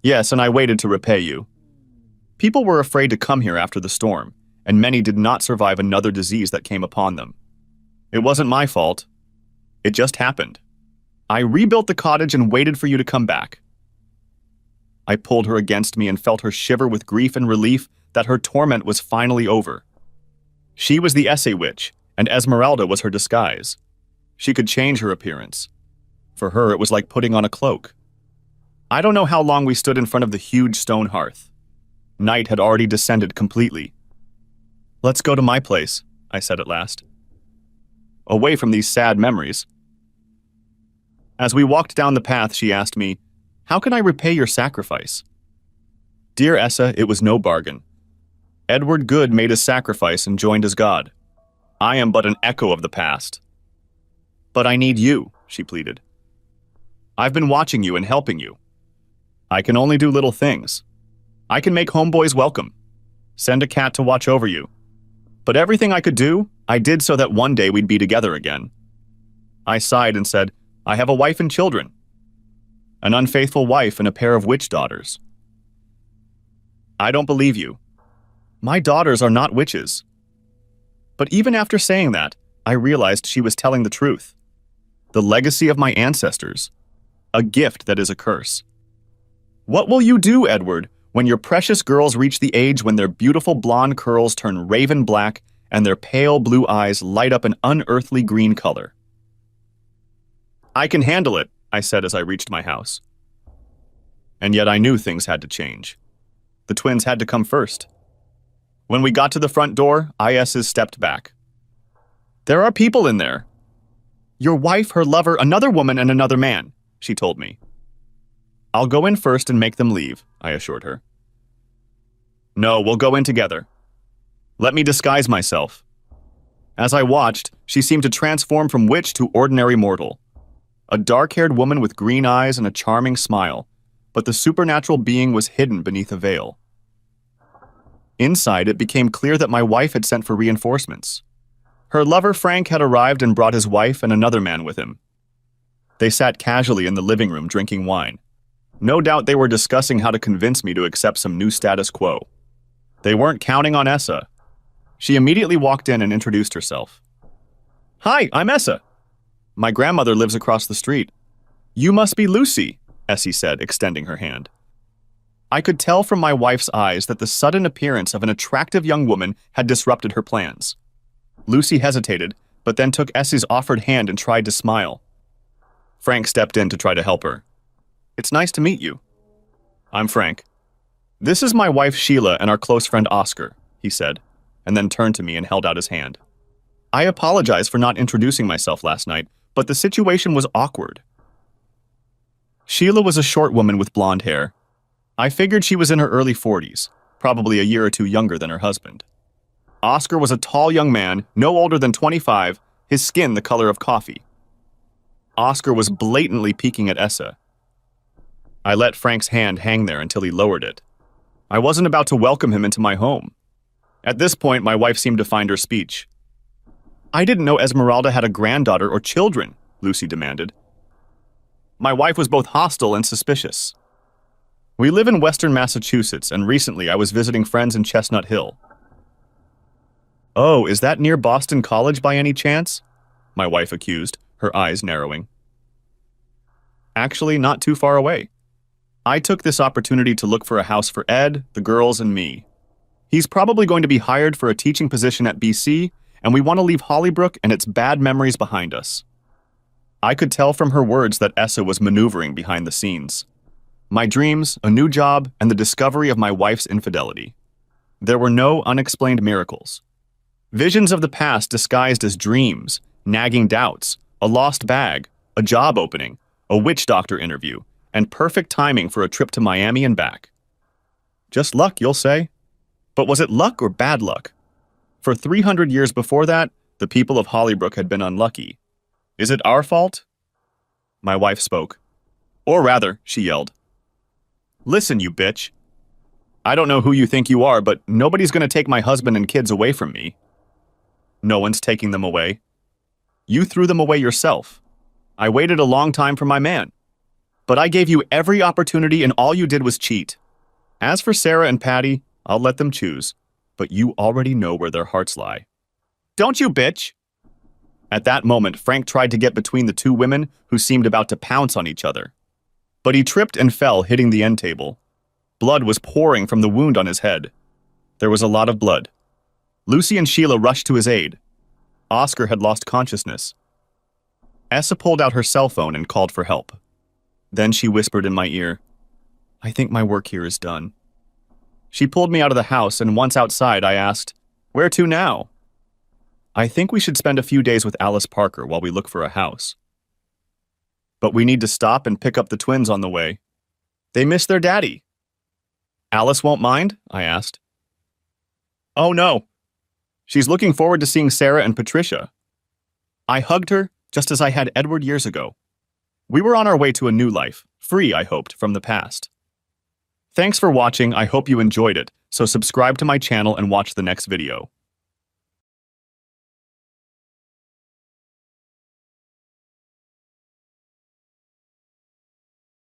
Yes, and I waited to repay you. People were afraid to come here after the storm, and many did not survive another disease that came upon them. It wasn't my fault. It just happened. I rebuilt the cottage and waited for you to come back. I pulled her against me and felt her shiver with grief and relief that her torment was finally over. She was the essay witch, and Esmeralda was her disguise. She could change her appearance. For her, it was like putting on a cloak. I don't know how long we stood in front of the huge stone hearth. Night had already descended completely. Let's go to my place, I said at last. Away from these sad memories. As we walked down the path, she asked me, how can I repay your sacrifice? Dear Essa, it was no bargain. Edward Good made his sacrifice and joined as God. I am but an echo of the past. But I need you, she pleaded. I've been watching you and helping you. I can only do little things. I can make homeboys welcome, send a cat to watch over you. But everything I could do, I did so that one day we'd be together again. I sighed and said, I have a wife and children. An unfaithful wife and a pair of witch daughters. I don't believe you. My daughters are not witches. But even after saying that, I realized she was telling the truth. The legacy of my ancestors. A gift that is a curse. What will you do, Edward, when your precious girls reach the age when their beautiful blonde curls turn raven black and their pale blue eyes light up an unearthly green color? I can handle it, I said as I reached my house. And yet I knew things had to change. The twins had to come first. When we got to the front door, IS's stepped back. There are people in there. Your wife, her lover, another woman, and another man, she told me. I'll go in first and make them leave, I assured her. No, we'll go in together. Let me disguise myself. As I watched, she seemed to transform from witch to ordinary mortal. A dark-haired woman with green eyes and a charming smile, but the supernatural being was hidden beneath a veil. Inside, it became clear that my wife had sent for reinforcements. Her lover Frank had arrived and brought his wife and another man with him. They sat casually in the living room drinking wine. No doubt they were discussing how to convince me to accept some new status quo. They weren't counting on Essa. She immediately walked in and introduced herself. Hi, I'm Essa. My grandmother lives across the street. You must be Lucy, Essie said, extending her hand. I could tell from my wife's eyes that the sudden appearance of an attractive young woman had disrupted her plans. Lucy hesitated, but then took Essie's offered hand and tried to smile. Frank stepped in to try to help her. It's nice to meet you. I'm Frank. This is my wife Sheila and our close friend Oscar, he said, and then turned to me and held out his hand. I apologize for not introducing myself last night, but the situation was awkward. Sheila was a short woman with blonde hair. I figured she was in her early 40s, probably a year or two younger than her husband. Oscar was a tall young man, no older than 25, his skin the color of coffee. Oscar was blatantly peeking at Essa. I let Frank's hand hang there until he lowered it. I wasn't about to welcome him into my home. At this point, my wife seemed to find her speech. I didn't know Esmeralda had a granddaughter or children, Lucy demanded. My wife was both hostile and suspicious. We live in western Massachusetts, and recently I was visiting friends in Chestnut Hill. Oh, is that near Boston College by any chance? My wife accused, her eyes narrowing. Actually, not too far away. I took this opportunity to look for a house for Ed, the girls, and me. He's probably going to be hired for a teaching position at BC, and we want to leave Hollybrook and its bad memories behind us. I could tell from her words that Essa was maneuvering behind the scenes. My dreams, a new job, and the discovery of my wife's infidelity. There were no unexplained miracles. Visions of the past disguised as dreams, nagging doubts, a lost bag, a job opening, a witch doctor interview, and perfect timing for a trip to Miami and back. Just luck, you'll say. But was it luck or bad luck? For 300 years before that, the people of Hollybrook had been unlucky. Is it our fault? My wife spoke. Or rather, she yelled. Listen, you bitch. I don't know who you think you are, but nobody's going to take my husband and kids away from me. No one's taking them away. You threw them away yourself. I waited a long time for my man. But I gave you every opportunity and all you did was cheat. As for Sarah and Patty, I'll let them choose. But you already know where their hearts lie. Don't you, bitch? At that moment, Frank tried to get between the two women who seemed about to pounce on each other. But he tripped and fell, hitting the end table. Blood was pouring from the wound on his head. There was a lot of blood. Lucy and Sheila rushed to his aid. Oscar had lost consciousness. Essa pulled out her cell phone and called for help. Then she whispered in my ear, I think my work here is done. She pulled me out of the house, and once outside, I asked, Where to now? I think we should spend a few days with Alice Parker while we look for a house. But we need to stop and pick up the twins on the way. They miss their daddy. Alice won't mind? I asked. Oh no. She's looking forward to seeing Sarah and Patricia. I hugged her just as I had Edward years ago. We were on our way to a new life, free, I hoped, from the past. Thanks for watching. I hope you enjoyed it, so subscribe to my channel and watch the next video.